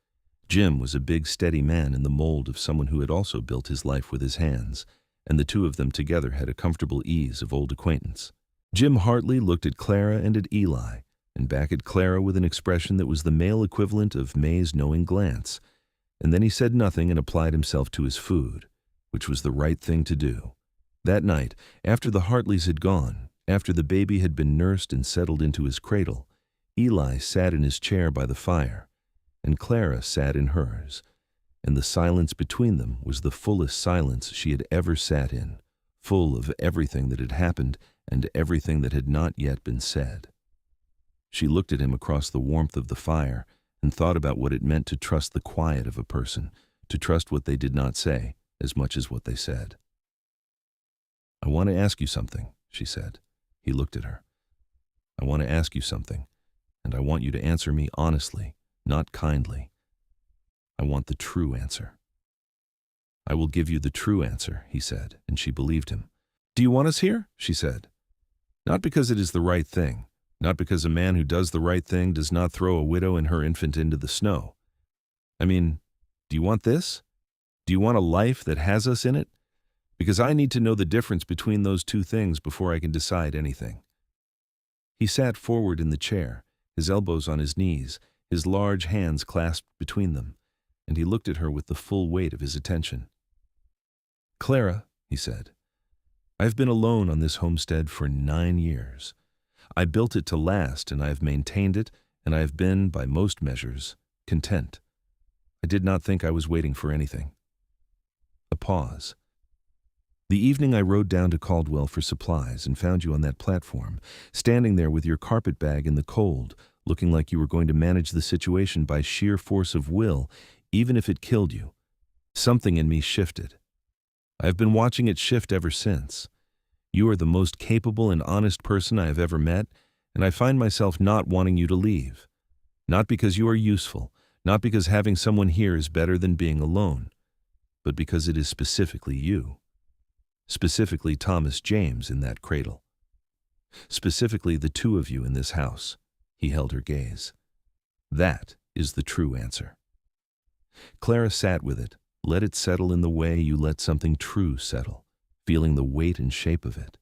Speaker 1: Jim was a big, steady man in the mold of someone who had also built his life with his hands, and the two of them together had a comfortable ease of old acquaintance. Jim Hartley looked at Clara and at Eli, and back at Clara with an expression that was the male equivalent of May's knowing glance, and then he said nothing and applied himself to his food, which was the right thing to do. That night, after the Hartleys had gone, after the baby had been nursed and settled into his cradle, Eli sat in his chair by the fire, and Clara sat in hers, and the silence between them was the fullest silence she had ever sat in, full of everything that had happened and everything that had not yet been said. She looked at him across the warmth of the fire and thought about what it meant to trust the quiet of a person, to trust what they did not say as much as what they said. "I want to ask you something," she said. He looked at her. "I want to ask you something, and I want you to answer me honestly, not kindly. I want the true answer." "I will give you the true answer," he said, and she believed him. "Do you want us here?" she said. "Not because it is the right thing, not because a man who does the right thing does not throw a widow and her infant into the snow. I mean, do you want this? Do you want a life that has us in it? because I need to know the difference between those two things before I can decide anything." He sat forward in the chair, his elbows on his knees, his large hands clasped between them, and he looked at her with the full weight of his attention. "Clara," he said, "I've been alone on this homestead for 9 years. I built it to last, and I have maintained it, and I have been, by most measures, content. I did not think I was waiting for anything." A pause. "The evening I rode down to Caldwell for supplies and found you on that platform, standing there with your carpet bag in the cold, looking like you were going to manage the situation by sheer force of will, even if it killed you. Something in me shifted. I have been watching it shift ever since. You are the most capable and honest person I have ever met, and I find myself not wanting you to leave. Not because you are useful, not because having someone here is better than being alone, but because it is specifically you. Specifically Thomas James in that cradle. Specifically the two of you in this house." He held her gaze. "That is the true answer." Clara sat with it, let it settle in the way you let something true settle, feeling the weight and shape of it.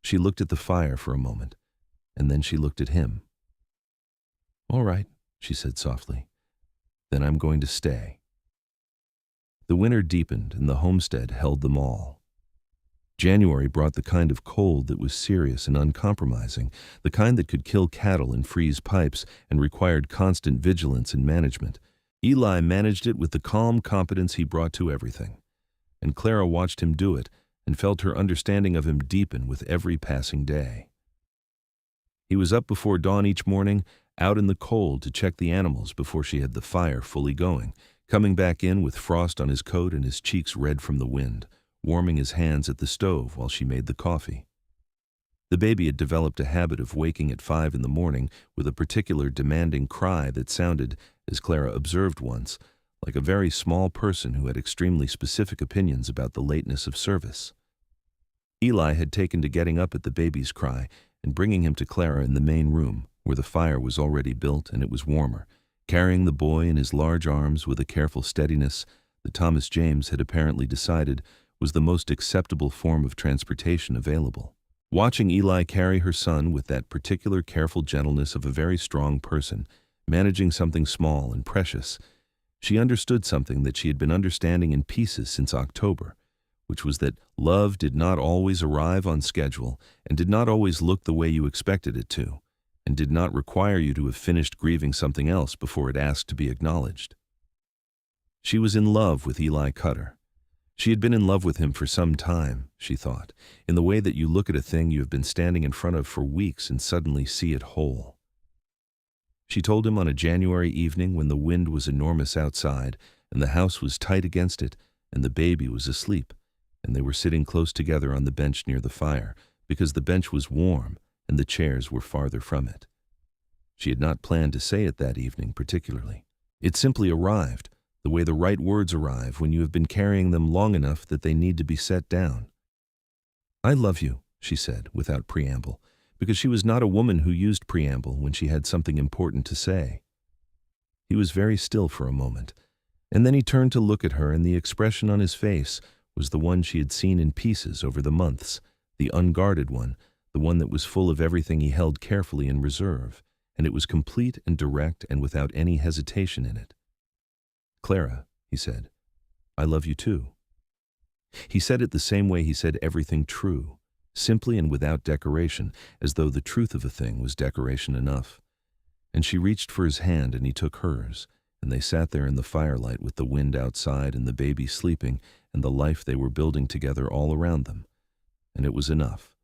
Speaker 1: She looked at the fire for a moment, and then she looked at him. "All right," she said softly. "Then I'm going to stay." The winter deepened, and the homestead held them all. January brought the kind of cold that was serious and uncompromising, the kind that could kill cattle and freeze pipes and required constant vigilance and management. Eli managed it with the calm competence he brought to everything, and Clara watched him do it and felt her understanding of him deepen with every passing day. He was up before dawn each morning, out in the cold to check the animals before she had the fire fully going, coming back in with frost on his coat and his cheeks red from the wind, warming his hands at the stove while she made the coffee. The baby had developed a habit of waking at 5 in the morning with a particular demanding cry that sounded, as Clara observed once, like a very small person who had extremely specific opinions about the lateness of service. Eli had taken to getting up at the baby's cry and bringing him to Clara in the main room, where the fire was already built and it was warmer, carrying the boy in his large arms with a careful steadiness that Thomas James had apparently decided was the most acceptable form of transportation available. Watching Eli carry her son with that particular careful gentleness of a very strong person, managing something small and precious, she understood something that she had been understanding in pieces since October, which was that love did not always arrive on schedule and did not always look the way you expected it to, and did not require you to have finished grieving something else before it asked to be acknowledged. She was in love with Eli Cutter. She had been in love with him for some time, she thought, in the way that you look at a thing you have been standing in front of for weeks and suddenly see it whole. She told him on a January evening when the wind was enormous outside and the house was tight against it and the baby was asleep, and they were sitting close together on the bench near the fire because the bench was warm and the chairs were farther from it. She had not planned to say it that evening particularly. It simply arrived, the way the right words arrive when you have been carrying them long enough that they need to be set down. "I love you," she said, without preamble, because she was not a woman who used preamble when she had something important to say. He was very still for a moment, and then he turned to look at her, and the expression on his face was the one she had seen in pieces over the months, the unguarded one, the one that was full of everything he held carefully in reserve, and it was complete and direct and without any hesitation in it. "Clara," he said, "I love you too." He said it the same way he said everything true, simply and without decoration, as though the truth of a thing was decoration enough. And she reached for his hand and he took hers, and they sat there in the firelight with the wind outside and the baby sleeping and the life they were building together all around them. And it was enough.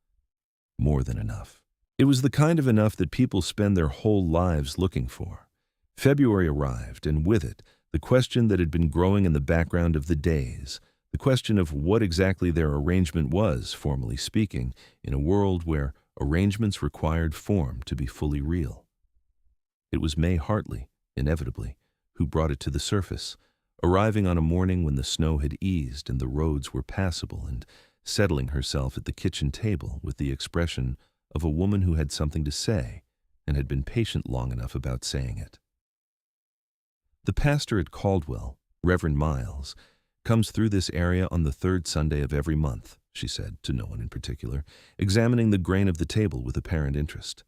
Speaker 1: More than enough. It was the kind of enough that people spend their whole lives looking for. February arrived, and with it, the question that had been growing in the background of the days, the question of what exactly their arrangement was, formally speaking, in a world where arrangements required form to be fully real. It was May Hartley, inevitably, who brought it to the surface, arriving on a morning when the snow had eased and the roads were passable, and settling herself at the kitchen table with the expression of a woman who had something to say and had been patient long enough about saying it. The pastor at Caldwell, Reverend Miles, Comes through this area on the third Sunday of every month, she said, to no one in particular, examining the grain of the table with apparent interest.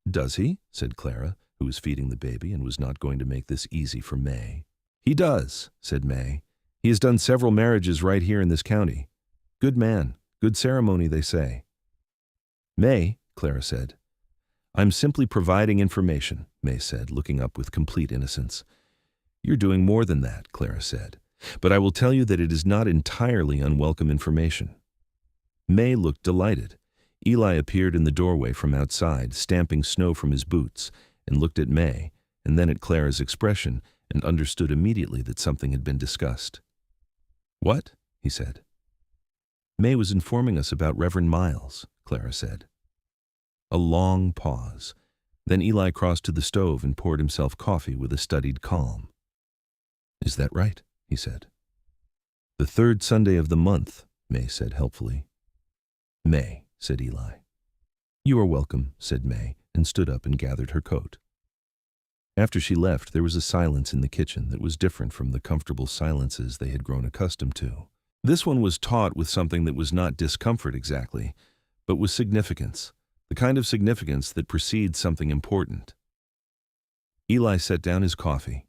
Speaker 1: Does he? Said Clara, who was feeding the baby and was not going to make this easy for May. He does, said May. He has done several marriages right here in this county. Good man, good ceremony, they say. May, Clara said. I'm simply providing information, May said, looking up with complete innocence. You're doing more than that, Clara said. But I will tell you that it is not entirely unwelcome information. May looked delighted. Eli appeared in the doorway from outside, stamping snow from his boots, and looked at May, and then at Clara's expression, and understood immediately that something had been discussed. What? He said. May was informing us about Reverend Miles, Clara said. A long pause. Then Eli crossed to the stove and poured himself coffee with a studied calm. Is that right? He said. The third Sunday of the month, May said helpfully. May, said Eli. You are welcome, said May, and stood up and gathered her coat. After she left, there was a silence in the kitchen that was different from the comfortable silences they had grown accustomed to. This one was taut with something that was not discomfort exactly, but was significance, the kind of significance that precedes something important. Eli set down his coffee.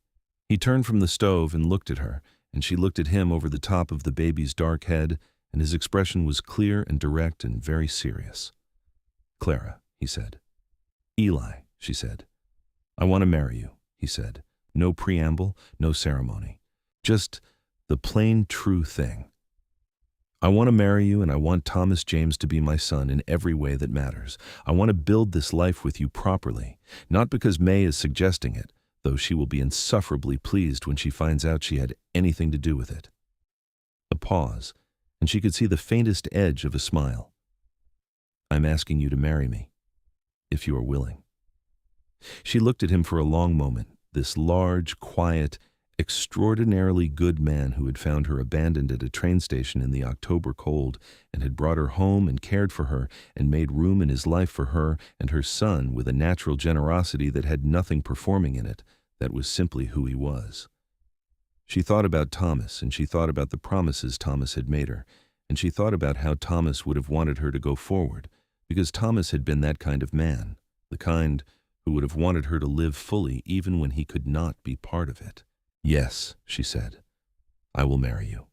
Speaker 1: He turned from the stove and looked at her, and she looked at him over the top of the baby's dark head, and his expression was clear and direct and very serious. Clara, he said. Eli, she said. I want to marry you, he said. No preamble, no ceremony. Just the plain, true thing. I want to marry you, and I want Thomas James to be my son in every way that matters. I want to build this life with you properly, not because May is suggesting it, though she will be insufferably pleased when she finds out she had anything to do with it. A pause, and she could see the faintest edge of a smile. I'm asking you to marry me, if you are willing. She looked at him for a long moment, this large, quiet, extraordinarily good man who had found her abandoned at a train station in the October cold and had brought her home and cared for her and made room in his life for her and her son with a natural generosity that had nothing performing in it. That was simply who he was. She thought about Thomas, and she thought about the promises Thomas had made her, and she thought about how Thomas would have wanted her to go forward, because Thomas had been that kind of man, the kind who would have wanted her to live fully even when he could not be part of it. Yes, she said, I will marry you.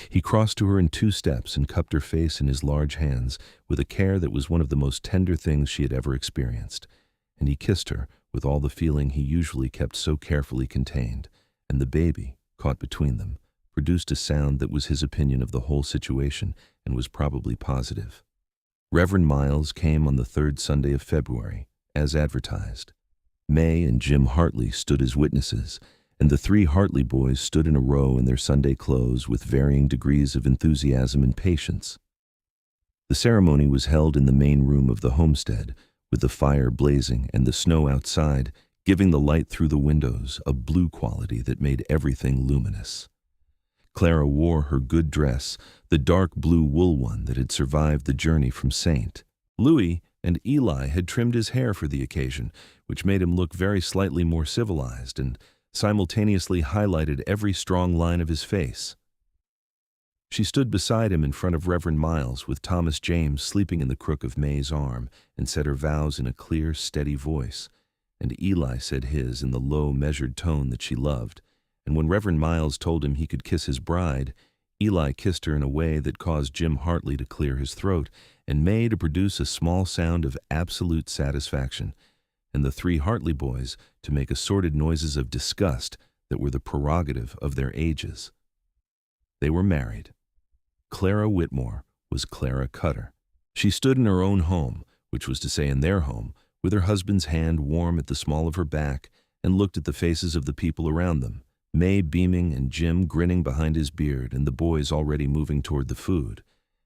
Speaker 1: He crossed to her in 2 steps and cupped her face in his large hands with a care that was one of the most tender things she had ever experienced, and he kissed her with all the feeling he usually kept so carefully contained, and the baby, caught between them, produced a sound that was his opinion of the whole situation and was probably positive. Reverend Miles came on the 3rd Sunday of February, as advertised. May and Jim Hartley stood as witnesses, and the 3 Hartley boys stood in a row in their Sunday clothes with varying degrees of enthusiasm and patience. The ceremony was held in the main room of the homestead, with the fire blazing and the snow outside, giving the light through the windows a blue quality that made everything luminous. Clara wore her good dress, the dark blue wool one that had survived the journey from St. Louis, and Eli had trimmed his hair for the occasion, which made him look very slightly more civilized and simultaneously highlighted every strong line of his face. She stood beside him in front of Reverend Miles with Thomas James sleeping in the crook of May's arm and said her vows in a clear, steady voice, and Eli said his in the low, measured tone that she loved, and when Reverend Miles told him he could kiss his bride, Eli kissed her in a way that caused Jim Hartley to clear his throat and May to produce a small sound of absolute satisfaction, and the 3 Hartley boys to make assorted noises of disgust that were the prerogative of their ages. They were married. Clara Whitmore was Clara Cutter. She stood in her own home, which was to say in their home, with her husband's hand warm at the small of her back, and looked at the faces of the people around them, May beaming and Jim grinning behind his beard and the boys already moving toward the food,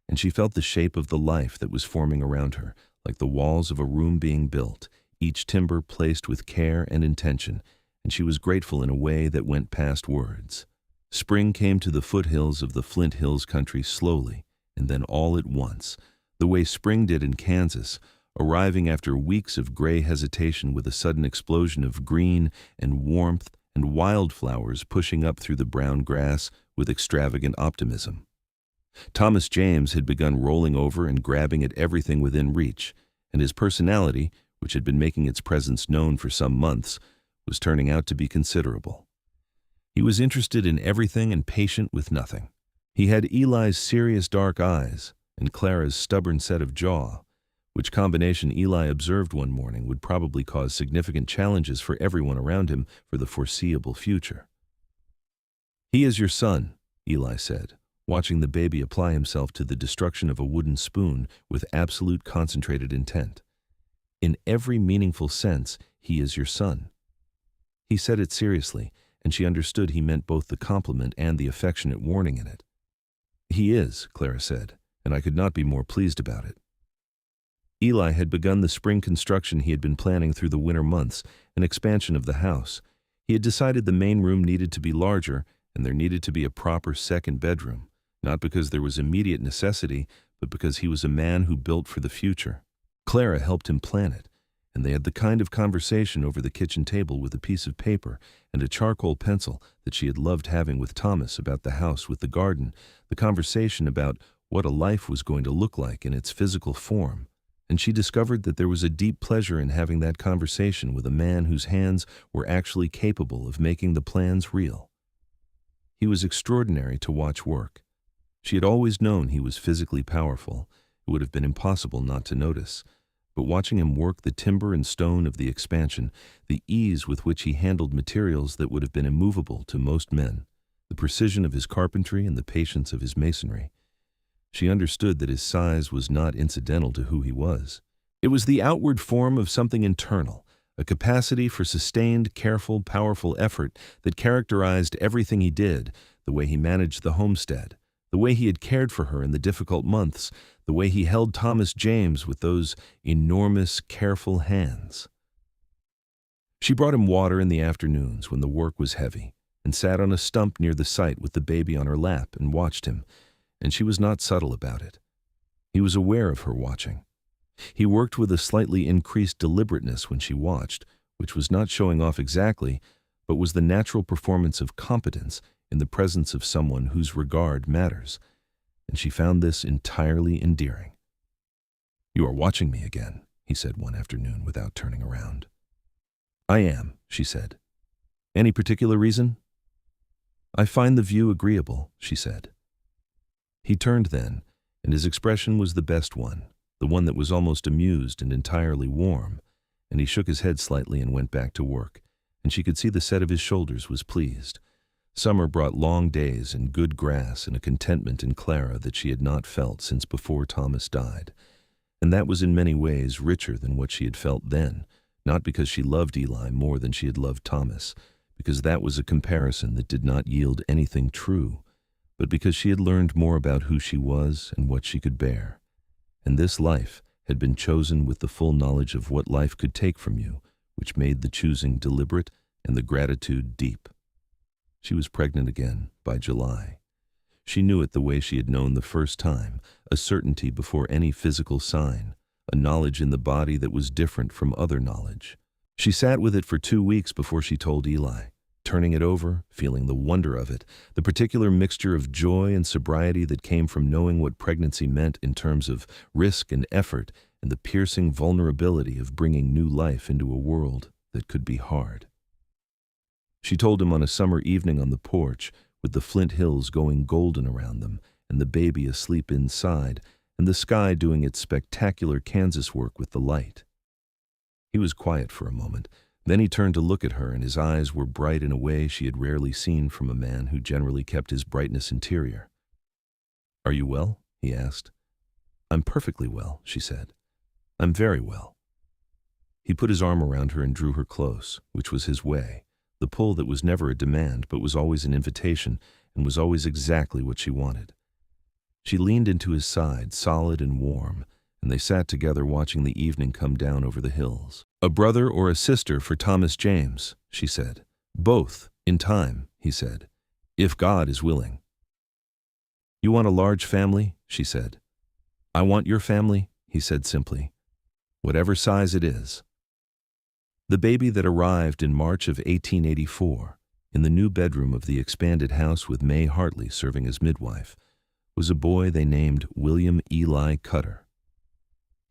Speaker 1: and she felt the shape of the life that was forming around her, like the walls of a room being built, each timber placed with care and intention, and she was grateful in a way that went past words. Spring came to the foothills of the Flint Hills country slowly, and then all at once, the way spring did in Kansas, arriving after weeks of gray hesitation with a sudden explosion of green and warmth and wildflowers pushing up through the brown grass with extravagant optimism. Thomas James had begun rolling over and grabbing at everything within reach, and his personality, which had been making its presence known for some months, was turning out to be considerable. He was interested in everything and patient with nothing. He had Eli's serious dark eyes and Clara's stubborn set of jaw, which combination Eli observed one morning would probably cause significant challenges for everyone around him for the foreseeable future. "He is your son," Eli said, watching the baby apply himself to the destruction of a wooden spoon with absolute concentrated intent. "In every meaningful sense, he is your son." He said it seriously, and she understood he meant both the compliment and the affectionate warning in it. "He is," Clara said, "and I could not be more pleased about it." Eli had begun the spring construction he had been planning through the winter months, an expansion of the house. He had decided the main room needed to be larger, and there needed to be a proper second bedroom, not because there was immediate necessity, but because he was a man who built for the future. Clara helped him plan it, and they had the kind of conversation over the kitchen table with a piece of paper and a charcoal pencil that she had loved having with Thomas about the house with the garden, the conversation about what a life was going to look like in its physical form. And she discovered that there was a deep pleasure in having that conversation with a man whose hands were actually capable of making the plans real. He was extraordinary to watch work. She had always known he was physically powerful. It would have been impossible not to notice. But watching him work the timber and stone of the expansion, the ease with which he handled materials that would have been immovable to most men, the precision of his carpentry and the patience of his masonry, she understood that his size was not incidental to who he was. It was the outward form of something internal, a capacity for sustained, careful, powerful effort that characterized everything he did, the way he managed the homestead, the way he had cared for her in the difficult months, the way he held Thomas James with those enormous, careful hands. She brought him water in the afternoons when the work was heavy, and sat on a stump near the site with the baby on her lap and watched him, and she was not subtle about it. He was aware of her watching. He worked with a slightly increased deliberateness when she watched, which was not showing off exactly, but was the natural performance of competence in the presence of someone whose regard matters, and she found this entirely endearing. "You are watching me again," he said one afternoon without turning around. "I am," she said. "Any particular reason?" "I find the view agreeable," she said. He turned then, and his expression was the best one, the one that was almost amused and entirely warm, and he shook his head slightly and went back to work, and she could see the set of his shoulders was pleased. Summer brought long days and good grass and a contentment in Clara that she had not felt since before Thomas died, and that was in many ways richer than what she had felt then, not because she loved Eli more than she had loved Thomas, because that was a comparison that did not yield anything true, but because she had learned more about who she was and what she could bear. And this life had been chosen with the full knowledge of what life could take from you, which made the choosing deliberate and the gratitude deep. She was pregnant again by July. She knew it the way she had known the first time, a certainty before any physical sign, a knowledge in the body that was different from other knowledge. She sat with it for 2 weeks before she told Eli, turning it over, feeling the wonder of it, the particular mixture of joy and sobriety that came from knowing what pregnancy meant in terms of risk and effort, and the piercing vulnerability of bringing new life into a world that could be hard. She told him on a summer evening on the porch, with the Flint Hills going golden around them, and the baby asleep inside, and the sky doing its spectacular Kansas work with the light. He was quiet for a moment. Then he turned to look at her, and his eyes were bright in a way she had rarely seen from a man who generally kept his brightness interior. "Are you well?" he asked. "I'm perfectly well," she said. "I'm very well." He put his arm around her and drew her close, which was his way, the pull that was never a demand but was always an invitation and was always exactly what she wanted. She leaned into his side, solid and warm, and they sat together watching the evening come down over the hills. "A brother or a sister for Thomas James," she said. "Both, in time," he said, "if God is willing." "You want a large family?" she said. "I want your family," he said simply. "Whatever size it is." The baby that arrived in March of 1884, In the new bedroom of the expanded house with May Hartley serving as midwife was a boy they named William Eli Cutter.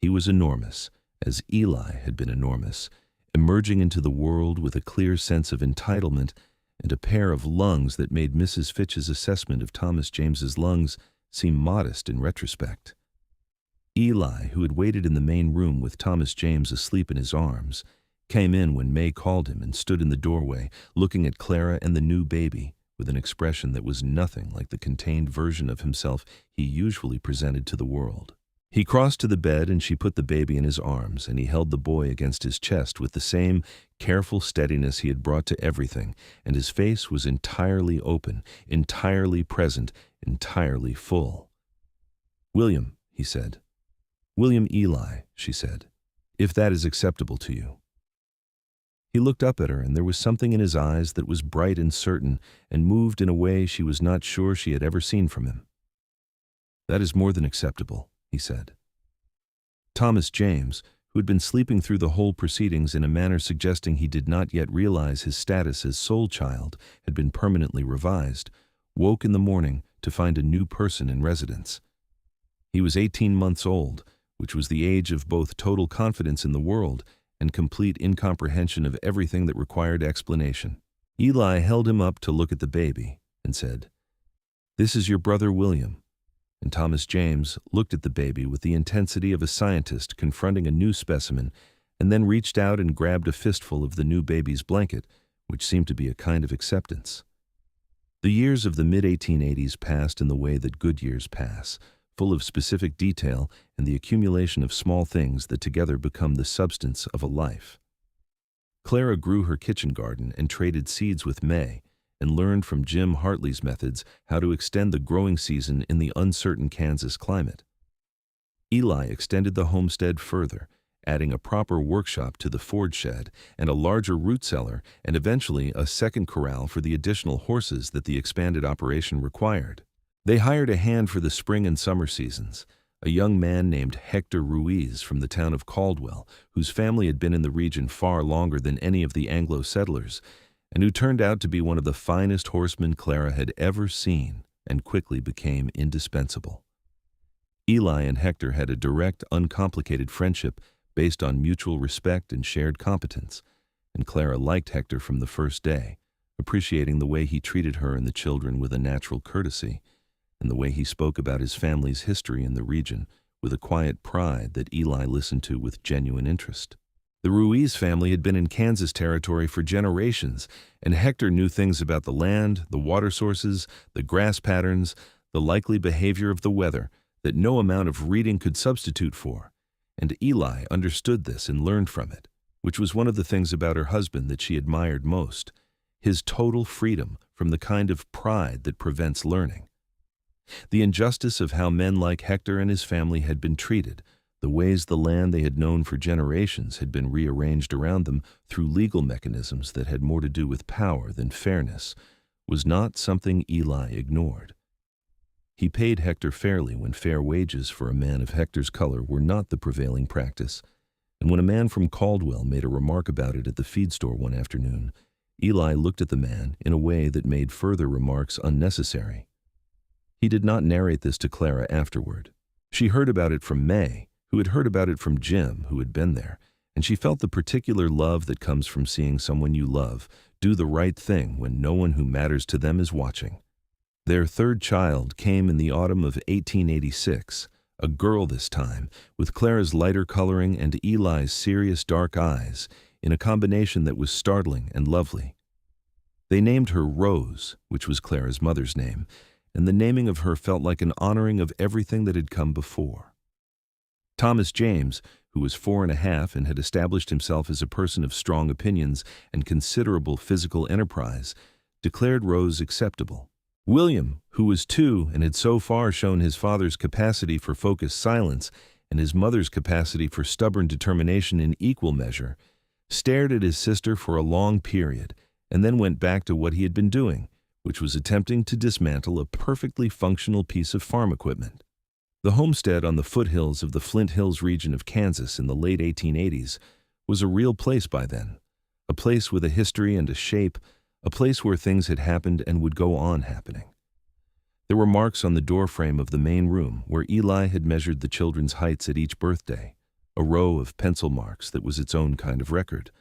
Speaker 1: He was enormous, as Eli had been enormous, emerging into the world with a clear sense of entitlement and a pair of lungs that made Mrs. Fitch's assessment of Thomas James's lungs seem modest in retrospect. Eli, who had waited in the main room with Thomas James asleep in his arms, came in when May called him and stood in the doorway, looking at Clara and the new baby with an expression that was nothing like the contained version of himself he usually presented to the world. He crossed to the bed and she put the baby in his arms, and he held the boy against his chest with the same careful steadiness he had brought to everything, and his face was entirely open, entirely present, entirely full. "William," he said. "William Eli," she said, "if that is acceptable to you." He looked up at her, and there was something in his eyes that was bright and certain, and moved in a way she was not sure she had ever seen from him. "That is more than acceptable," he said. Thomas James, who had been sleeping through the whole proceedings in a manner suggesting he did not yet realize his status as sole child had been permanently revised, woke in the morning to find a new person in residence. He was 18 months old, which was the age of both total confidence in the world and complete incomprehension of everything that required explanation. Eli held him up to look at the baby and said, "This is your brother William." And Thomas James looked at the baby with the intensity of a scientist confronting a new specimen, and then reached out and grabbed a fistful of the new baby's blanket, which seemed to be a kind of acceptance. The years of the mid-1880s passed in the way that good years pass, full of specific detail and the accumulation of small things that together become the substance of a life. Clara grew her kitchen garden and traded seeds with May, and learned from Jim Hartley's methods how to extend the growing season in the uncertain Kansas climate. Eli extended the homestead further, adding a proper workshop to the forge shed and a larger root cellar, and eventually a second corral for the additional horses that the expanded operation required. They hired a hand for the spring and summer seasons, a young man named Hector Ruiz from the town of Caldwell, whose family had been in the region far longer than any of the Anglo settlers, and who turned out to be one of the finest horsemen Clara had ever seen and quickly became indispensable. Eli and Hector had a direct, uncomplicated friendship based on mutual respect and shared competence, and Clara liked Hector from the first day, appreciating the way he treated her and the children with a natural courtesy, and the way he spoke about his family's history in the region with a quiet pride that Eli listened to with genuine interest. The Ruiz family had been in Kansas territory for generations, and Hector knew things about the land, the water sources, the grass patterns, the likely behavior of the weather that no amount of reading could substitute for, and Eli understood this and learned from it, which was one of the things about her husband that she admired most, his total freedom from the kind of pride that prevents learning. The injustice of how men like Hector and his family had been treated, the ways the land they had known for generations had been rearranged around them through legal mechanisms that had more to do with power than fairness, was not something Eli ignored. He paid Hector fairly when fair wages for a man of Hector's color were not the prevailing practice, and when a man from Caldwell made a remark about it at the feed store one afternoon, Eli looked at the man in a way that made further remarks unnecessary. He did not narrate this to Clara afterward. She heard about it from May, who had heard about it from Jim, who had been there, and she felt the particular love that comes from seeing someone you love do the right thing when no one who matters to them is watching. Their third child came in the autumn of 1886, a girl this time, with Clara's lighter coloring and Eli's serious dark eyes, in a combination that was startling and lovely. They named her Rose, which was Clara's mother's name, and the naming of her felt like an honoring of everything that had come before. Thomas James, who was 4.5 and had established himself as a person of strong opinions and considerable physical enterprise, declared Rose acceptable. William, who was 2 and had so far shown his father's capacity for focused silence and his mother's capacity for stubborn determination in equal measure, stared at his sister for a long period and then went back to what he had been doing, which was attempting to dismantle a perfectly functional piece of farm equipment. The homestead on the foothills of the Flint Hills region of Kansas in the late 1880s was a real place by then, a place with a history and a shape, a place where things had happened and would go on happening. There were marks on the doorframe of the main room where Eli had measured the children's heights at each birthday, a row of pencil marks that was its own kind of record.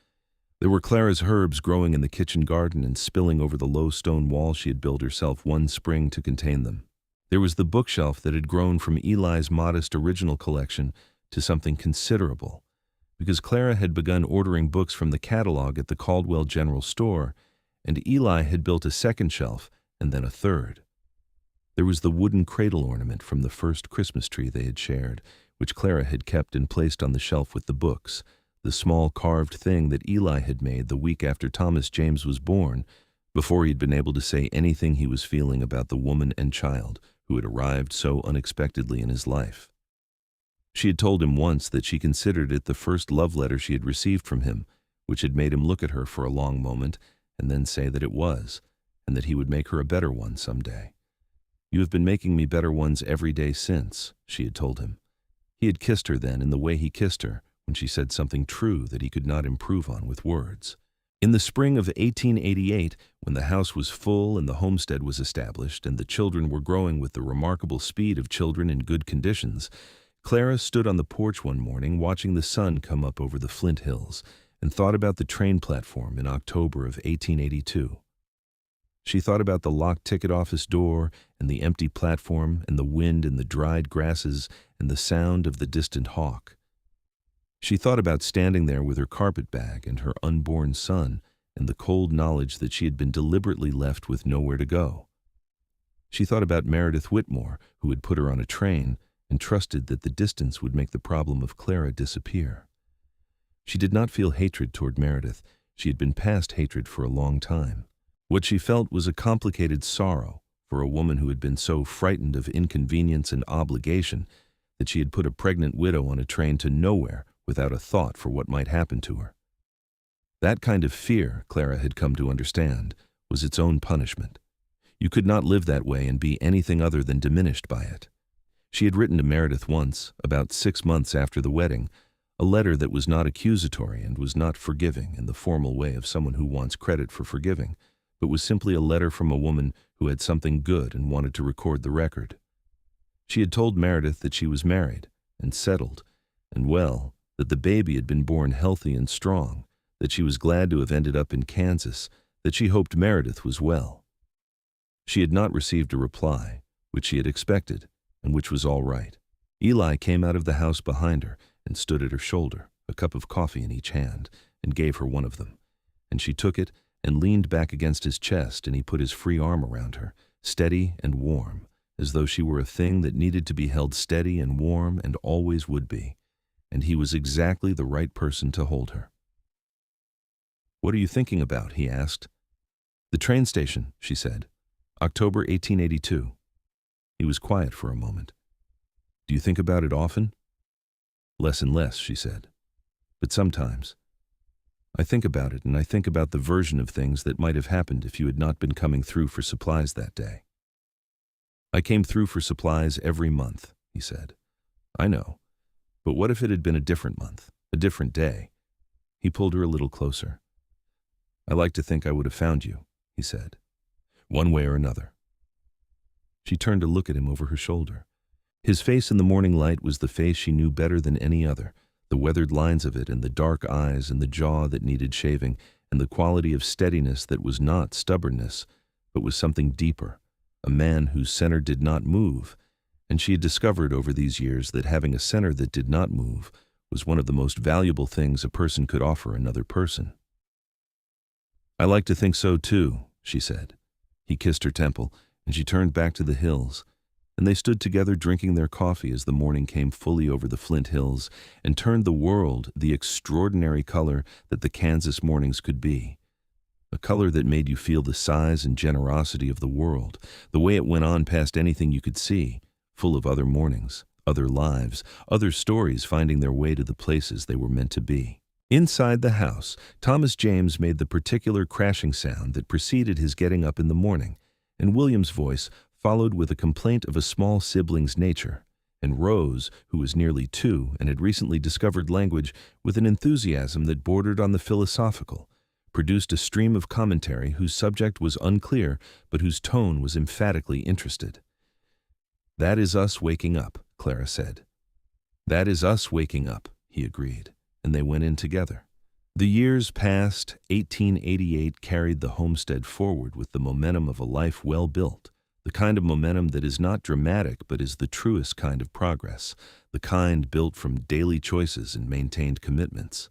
Speaker 1: There were Clara's herbs growing in the kitchen garden and spilling over the low stone wall she had built herself one spring to contain them. There was the bookshelf that had grown from Eli's modest original collection to something considerable, because Clara had begun ordering books from the catalog at the Caldwell General Store, and Eli had built a second shelf and then a third. There was the wooden cradle ornament from the first Christmas tree they had shared, which Clara had kept and placed on the shelf with the books, the small carved thing that Eli had made the week after Thomas James was born, before he'd been able to say anything he was feeling about the woman and child who had arrived so unexpectedly in his life. She had told him once that she considered it the first love letter she had received from him, which had made him look at her for a long moment and then say that it was, and that he would make her a better one someday. "You have been making me better ones every day since," she had told him. He had kissed her then in the way he kissed her when she said something true that he could not improve on with words. In the spring of 1888, when the house was full and the homestead was established and the children were growing with the remarkable speed of children in good conditions, Clara stood on the porch one morning watching the sun come up over the Flint Hills and thought about the train platform in October of 1882. She thought about the locked ticket office door and the empty platform and the wind in the dried grasses and the sound of the distant hawk. She thought about standing there with her carpet bag and her unborn son and the cold knowledge that she had been deliberately left with nowhere to go. She thought about Meredith Whitmore, who had put her on a train and trusted that the distance would make the problem of Clara disappear. She did not feel hatred toward Meredith. She had been past hatred for a long time. What she felt was a complicated sorrow for a woman who had been so frightened of inconvenience and obligation that she had put a pregnant widow on a train to nowhere without a thought for what might happen to her. That kind of fear, Clara had come to understand, was its own punishment. You could not live that way and be anything other than diminished by it. She had written to Meredith once, about 6 months after the wedding, a letter that was not accusatory and was not forgiving in the formal way of someone who wants credit for forgiving, but was simply a letter from a woman who had something good and wanted to record the record. She had told Meredith that she was married and settled, and well, that the baby had been born healthy and strong, that she was glad to have ended up in Kansas, that she hoped Meredith was well. She had not received a reply, which she had expected, and which was all right. Eli came out of the house behind her and stood at her shoulder, a cup of coffee in each hand, and gave her one of them, and she took it and leaned back against his chest, and he put his free arm around her, steady and warm, as though she were a thing that needed to be held steady and warm and always would be, and he was exactly the right person to hold her. "What are you thinking about?" he asked. "The train station," she said. "October 1882. He was quiet for a moment. "Do you think about it often?" "Less and less," she said. "But sometimes. I think about it, and I think about the version of things that might have happened if you had not been coming through for supplies that day." "I came through for supplies every month," he said. "I know. But what if it had been a different month, a different day?" He pulled her a little closer. "I like to think I would have found you," he said, "one way or another." She turned to look at him over her shoulder. His face in the morning light was the face she knew better than any other, the weathered lines of it and the dark eyes and the jaw that needed shaving and the quality of steadiness that was not stubbornness, but was something deeper, a man whose center did not move, and she had discovered over these years that having a center that did not move was one of the most valuable things a person could offer another person. "I like to think so too," she said. He kissed her temple, and she turned back to the hills, and they stood together drinking their coffee as the morning came fully over the Flint Hills and turned the world the extraordinary color that the Kansas mornings could be. A color that made you feel the size and generosity of the world, the way it went on past anything you could see, full of other mornings, other lives, other stories finding their way to the places they were meant to be. Inside the house, Thomas James made the particular crashing sound that preceded his getting up in the morning, and William's voice followed with a complaint of a small sibling's nature, and Rose, who was nearly 2 and had recently discovered language, with an enthusiasm that bordered on the philosophical, produced a stream of commentary whose subject was unclear but whose tone was emphatically interested. "That is us waking up," Clara said. "That is us waking up," he agreed, and they went in together. The years passed. 1888 carried the homestead forward with the momentum of a life well built, the kind of momentum that is not dramatic but is the truest kind of progress, the kind built from daily choices and maintained commitments.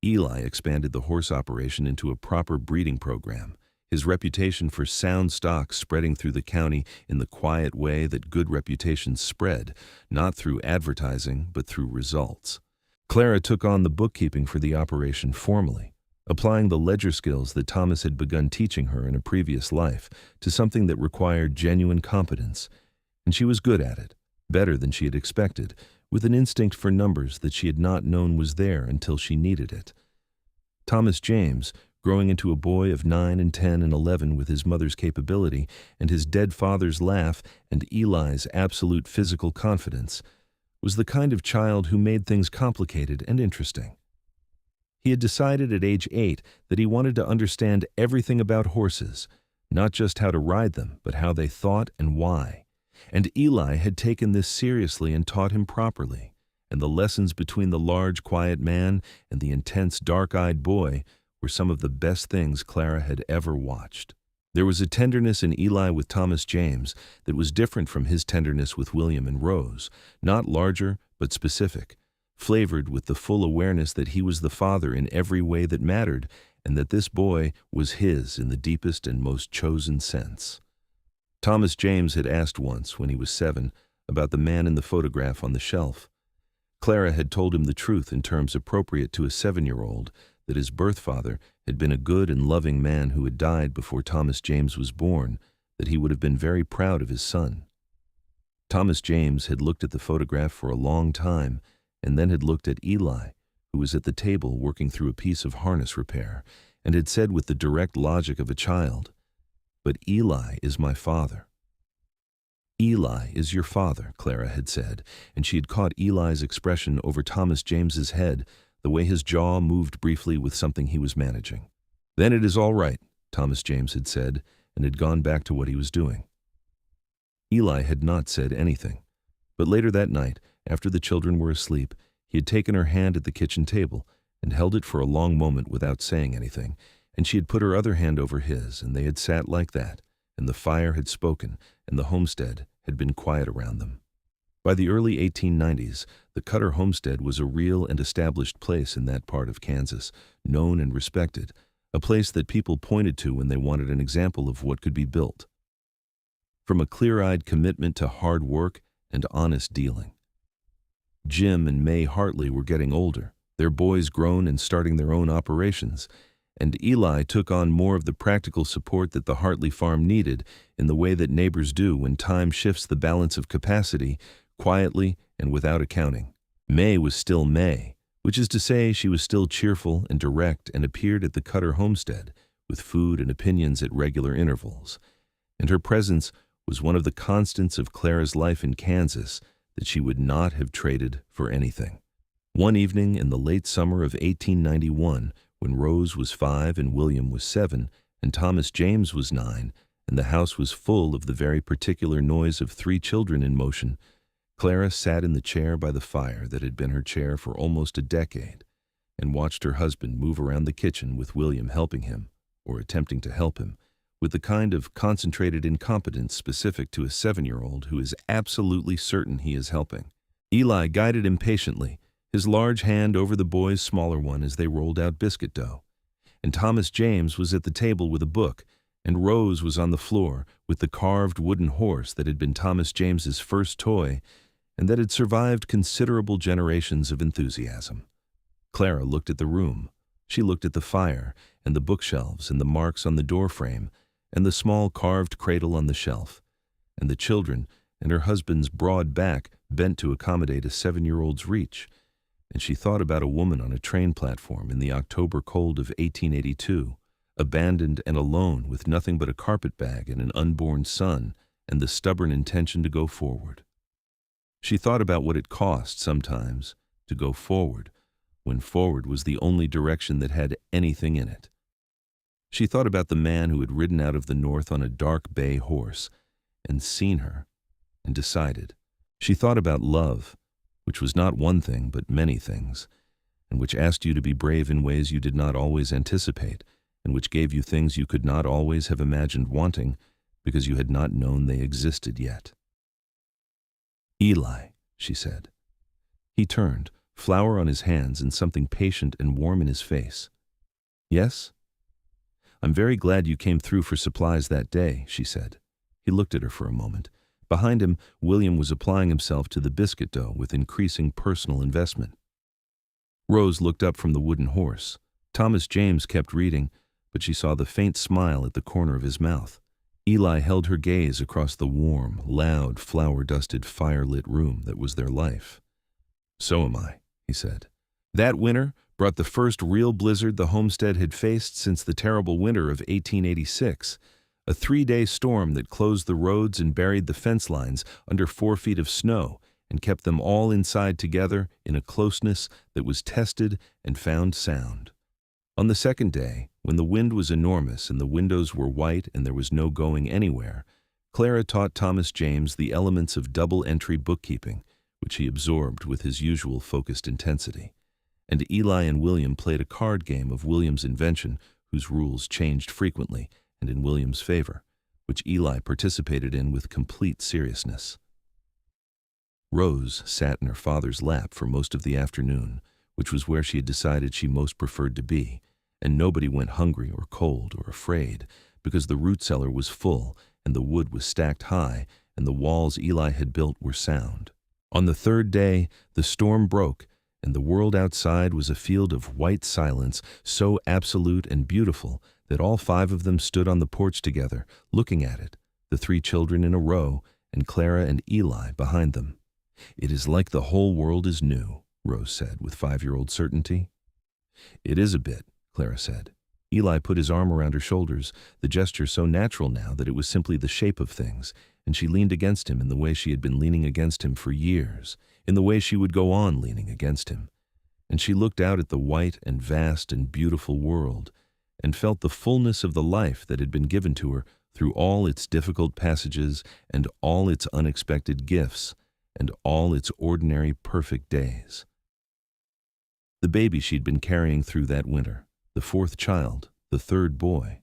Speaker 1: Eli expanded the horse operation into a proper breeding program, his reputation for sound stock spreading through the county in the quiet way that good reputations spread, not through advertising but through results. Clara took on the bookkeeping for the operation formally, applying the ledger skills that Thomas had begun teaching her in a previous life to something that required genuine competence, and she was good at it, better than she had expected, with an instinct for numbers that she had not known was there until she needed it. Thomas James, growing into a boy of 9 and 10 and 11 with his mother's capability and his dead father's laugh and Eli's absolute physical confidence, was the kind of child who made things complicated and interesting. He had decided at age 8 that he wanted to understand everything about horses, not just how to ride them, but how they thought and why. And Eli had taken this seriously and taught him properly, and the lessons between the large, quiet man and the intense, dark-eyed boy were some of the best things Clara had ever watched. There was a tenderness in Eli with Thomas James that was different from his tenderness with William and Rose, not larger but specific, flavored with the full awareness that he was the father in every way that mattered and that this boy was his in the deepest and most chosen sense. Thomas James had asked once, when he was 7, about the man in the photograph on the shelf. Clara had told him the truth in terms appropriate to a 7-year-old, that his birth father had been a good and loving man who had died before Thomas James was born, that he would have been very proud of his son. Thomas James had looked at the photograph for a long time and then had looked at Eli, who was at the table working through a piece of harness repair, and had said with the direct logic of a child, "But Eli is my father." "Eli is your father," Clara had said, and she had caught Eli's expression over Thomas James's head, the way his jaw moved briefly with something he was managing. "Then it is all right," Thomas James had said, and had gone back to what he was doing. Eli had not said anything, but later that night, after the children were asleep, he had taken her hand at the kitchen table and held it for a long moment without saying anything, and she had put her other hand over his, and they had sat like that, and the fire had spoken, and the homestead had been quiet around them. By the early 1890s, the Cutter homestead was a real and established place in that part of Kansas, known and respected, a place that people pointed to when they wanted an example of what could be built. From a clear-eyed commitment to hard work and honest dealing. Jim and May Hartley were getting older, their boys grown and starting their own operations, and Eli took on more of the practical support that the Hartley farm needed in the way that neighbors do when time shifts the balance of capacity, quietly and without accounting. May was still May, which is to say she was still cheerful and direct and appeared at the Cutter homestead with food and opinions at regular intervals, and her presence was one of the constants of Clara's life in Kansas that she would not have traded for anything. One evening in the late summer of 1891, when Rose was 5 and William was 7 and Thomas James was 9, and the house was full of the very particular noise of 3 children in motion, Clara sat in the chair by the fire that had been her chair for almost a decade and watched her husband move around the kitchen with William helping him, or attempting to help him, with the kind of concentrated incompetence specific to a 7-year-old who is absolutely certain he is helping. Eli guided him patiently, his large hand over the boy's smaller one as they rolled out biscuit dough, and Thomas James was at the table with a book, and Rose was on the floor with the carved wooden horse that had been Thomas James's first toy and that had survived considerable generations of enthusiasm. Clara looked at the room. She looked at the fire and the bookshelves and the marks on the doorframe and the small carved cradle on the shelf, and the children and her husband's broad back bent to accommodate a 7-year-old's reach, and she thought about a woman on a train platform in the October cold of 1882, abandoned and alone with nothing but a carpetbag and an unborn son and the stubborn intention to go forward. She thought about what it cost sometimes to go forward, when forward was the only direction that had anything in it. She thought about the man who had ridden out of the north on a dark bay horse and seen her and decided. She thought about love, which was not one thing but many things, and which asked you to be brave in ways you did not always anticipate, and which gave you things you could not always have imagined wanting because you had not known they existed yet. "Eli," she said. He turned, flour on his hands and something patient and warm in his face. "Yes?" "I'm very glad you came through for supplies that day," she said. He looked at her for a moment. Behind him, William was applying himself to the biscuit dough with increasing personal investment. Rose looked up from the wooden horse. Thomas James kept reading, but she saw the faint smile at the corner of his mouth. Eli held her gaze across the warm, loud, flour-dusted, fire-lit room that was their life. "So am I," he said. That winter brought the first real blizzard the homestead had faced since the terrible winter of 1886, a 3-day storm that closed the roads and buried the fence lines under 4 feet of snow and kept them all inside together in a closeness that was tested and found sound. On the second day, when the wind was enormous and the windows were white and there was no going anywhere, Clara taught Thomas James the elements of double-entry bookkeeping, which he absorbed with his usual focused intensity. And Eli and William played a card game of William's invention, whose rules changed frequently and in William's favor, which Eli participated in with complete seriousness. Rose sat in her father's lap for most of the afternoon, which was where she had decided she most preferred to be, and nobody went hungry or cold or afraid, because the root cellar was full and the wood was stacked high and the walls Eli had built were sound. On the third day, the storm broke, and the world outside was a field of white silence so absolute and beautiful that all 5 of them stood on the porch together, looking at it, the 3 children in a row and Clara and Eli behind them. "It is like the whole world is new," Rose said with 5-year-old certainty. "It is a bit," Clara said. Eli put his arm around her shoulders, the gesture so natural now that it was simply the shape of things, and she leaned against him in the way she had been leaning against him for years, in the way she would go on leaning against him. And she looked out at the white and vast and beautiful world, and felt the fullness of the life that had been given to her through all its difficult passages and all its unexpected gifts and all its ordinary perfect days. The baby she'd been carrying through that winter, the 4th child, the 3rd boy,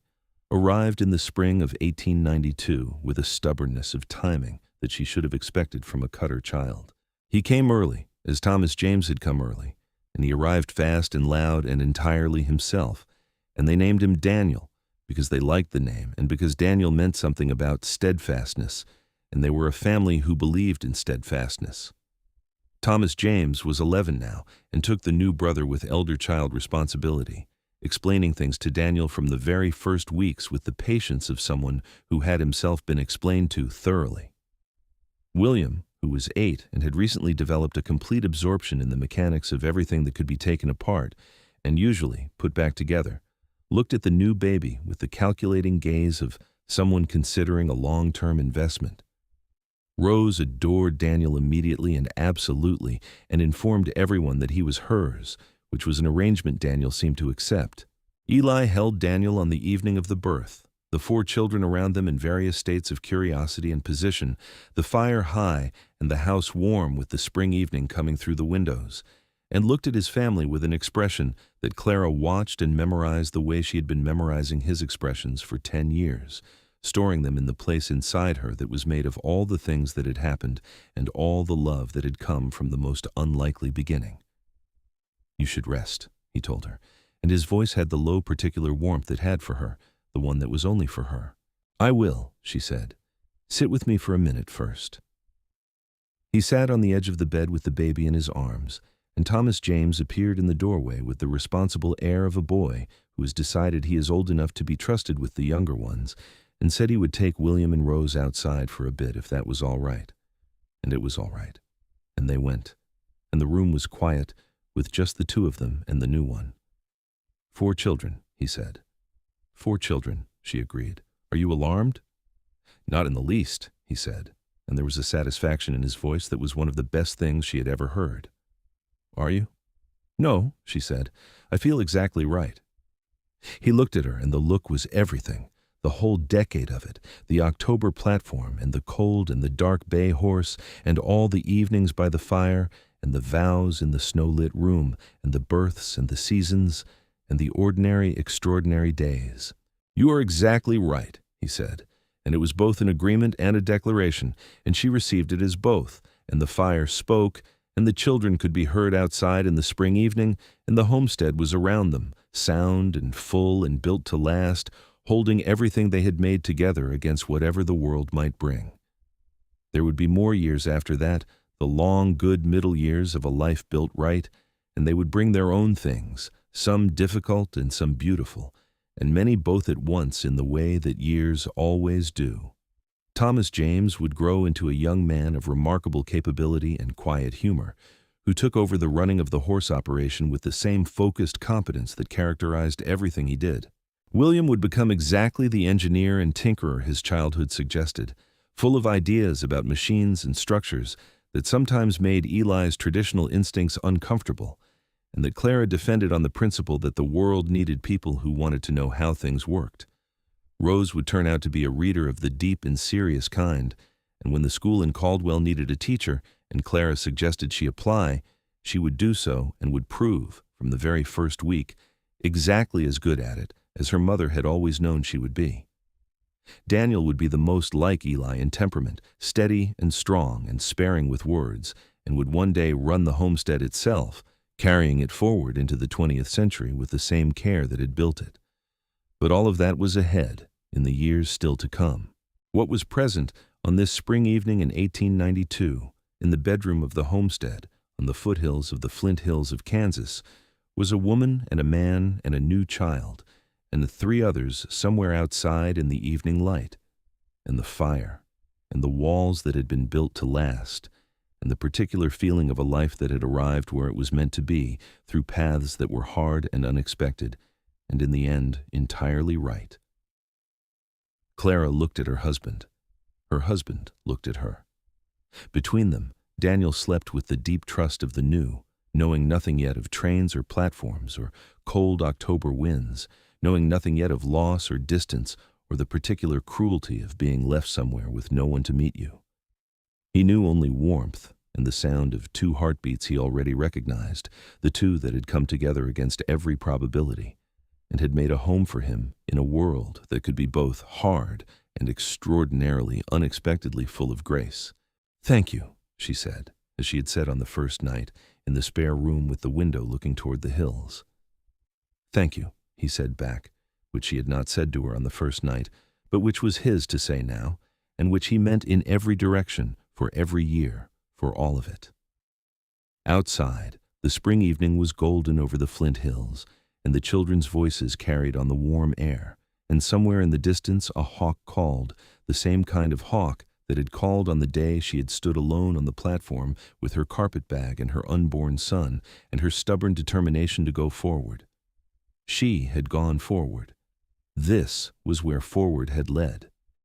Speaker 1: arrived in the spring of 1892 with a stubbornness of timing that she should have expected from a Cutter child. He came early, as Thomas James had come early, and he arrived fast and loud and entirely himself, and they named him Daniel because they liked the name and because Daniel meant something about steadfastness, and they were a family who believed in steadfastness. Thomas James was 11 now and took the new brother with elder child responsibility, explaining things to Daniel from the very first weeks with the patience of someone who had himself been explained to thoroughly. William, who was 8 and had recently developed a complete absorption in the mechanics of everything that could be taken apart and usually put back together, looked at the new baby with the calculating gaze of someone considering a long-term investment. Rose adored Daniel immediately and absolutely and informed everyone that he was hers, which was an arrangement Daniel seemed to accept. Eli held Daniel on the evening of the birth, the 4 children around them in various states of curiosity and position, the fire high and the house warm with the spring evening coming through the windows, and looked at his family with an expression that Clara watched and memorized the way she had been memorizing his expressions for 10 years, storing them in the place inside her that was made of all the things that had happened and all the love that had come from the most unlikely beginning. "You should rest," he told her, and his voice had the low particular warmth it had for her, the one that was only for her. "I will," she said. "Sit with me for a minute first." He sat on the edge of the bed with the baby in his arms, and Thomas James appeared in the doorway with the responsible air of a boy who has decided he is old enough to be trusted with the younger ones, and said he would take William and Rose outside for a bit if that was all right. And it was all right. And they went, and the room was quiet, with just the 2 of them and the new one. "4 children," he said. "4 children," she agreed. "Are you alarmed?" "Not in the least," he said, and there was a satisfaction in his voice that was one of the best things she had ever heard. "Are you?" "No," she said. "I feel exactly right." He looked at her, and the look was everything. The whole decade of it, the October platform, and the cold and the dark bay horse, and all the evenings by the fire, and the vows in the snow-lit room, and the births and the seasons, and the ordinary, extraordinary days. "You are exactly right," he said, and it was both an agreement and a declaration, and she received it as both, and the fire spoke, and the children could be heard outside in the spring evening, and the homestead was around them, sound and full and built to last, holding everything they had made together against whatever the world might bring. There would be more years after that, the long, good middle years of a life built right, and they would bring their own things, some difficult and some beautiful, and many both at once in the way that years always do. Thomas James would grow into a young man of remarkable capability and quiet humor, who took over the running of the horse operation with the same focused competence that characterized everything he did. William would become exactly the engineer and tinkerer his childhood suggested, full of ideas about machines and structures that sometimes made Eli's traditional instincts uncomfortable, and that Clara defended on the principle that the world needed people who wanted to know how things worked. Rose would turn out to be a reader of the deep and serious kind, and when the school in Caldwell needed a teacher and Clara suggested she apply, she would do so and would prove, from the very first week, exactly as good at it as her mother had always known she would be. Daniel would be the most like Eli in temperament, steady and strong and sparing with words, and would one day run the homestead itself, carrying it forward into the 20th century with the same care that had built it. But all of that was ahead, in the years still to come. What was present on this spring evening in 1892, in the bedroom of the homestead, on the foothills of the Flint Hills of Kansas, was a woman and a man and a new child, and the three others somewhere outside in the evening light, and the fire, and the walls that had been built to last, and the particular feeling of a life that had arrived where it was meant to be, through paths that were hard and unexpected, and in the end entirely right. Clara looked at her husband. Her husband looked at her. Between them, Daniel slept with the deep trust of the new, knowing nothing yet of trains or platforms or cold October winds, knowing nothing yet of loss or distance or the particular cruelty of being left somewhere with no one to meet you. He knew only warmth and the sound of two heartbeats he already recognized, the two that had come together against every probability, and had made a home for him in a world that could be both hard and extraordinarily, unexpectedly full of grace. "Thank you," she said, as she had said on the first night, in the spare room with the window looking toward the hills. "Thank you," he said back, which she had not said to her on the first night, but which was his to say now, and which he meant in every direction, for every year, for all of it. Outside, the spring evening was golden over the Flint Hills, and the children's voices carried on the warm air, and somewhere in the distance a hawk called, the same kind of hawk that had called on the day she had stood alone on the platform with her carpet-bag and her unborn son and her stubborn determination to go forward. She had gone forward. This was where forward had led.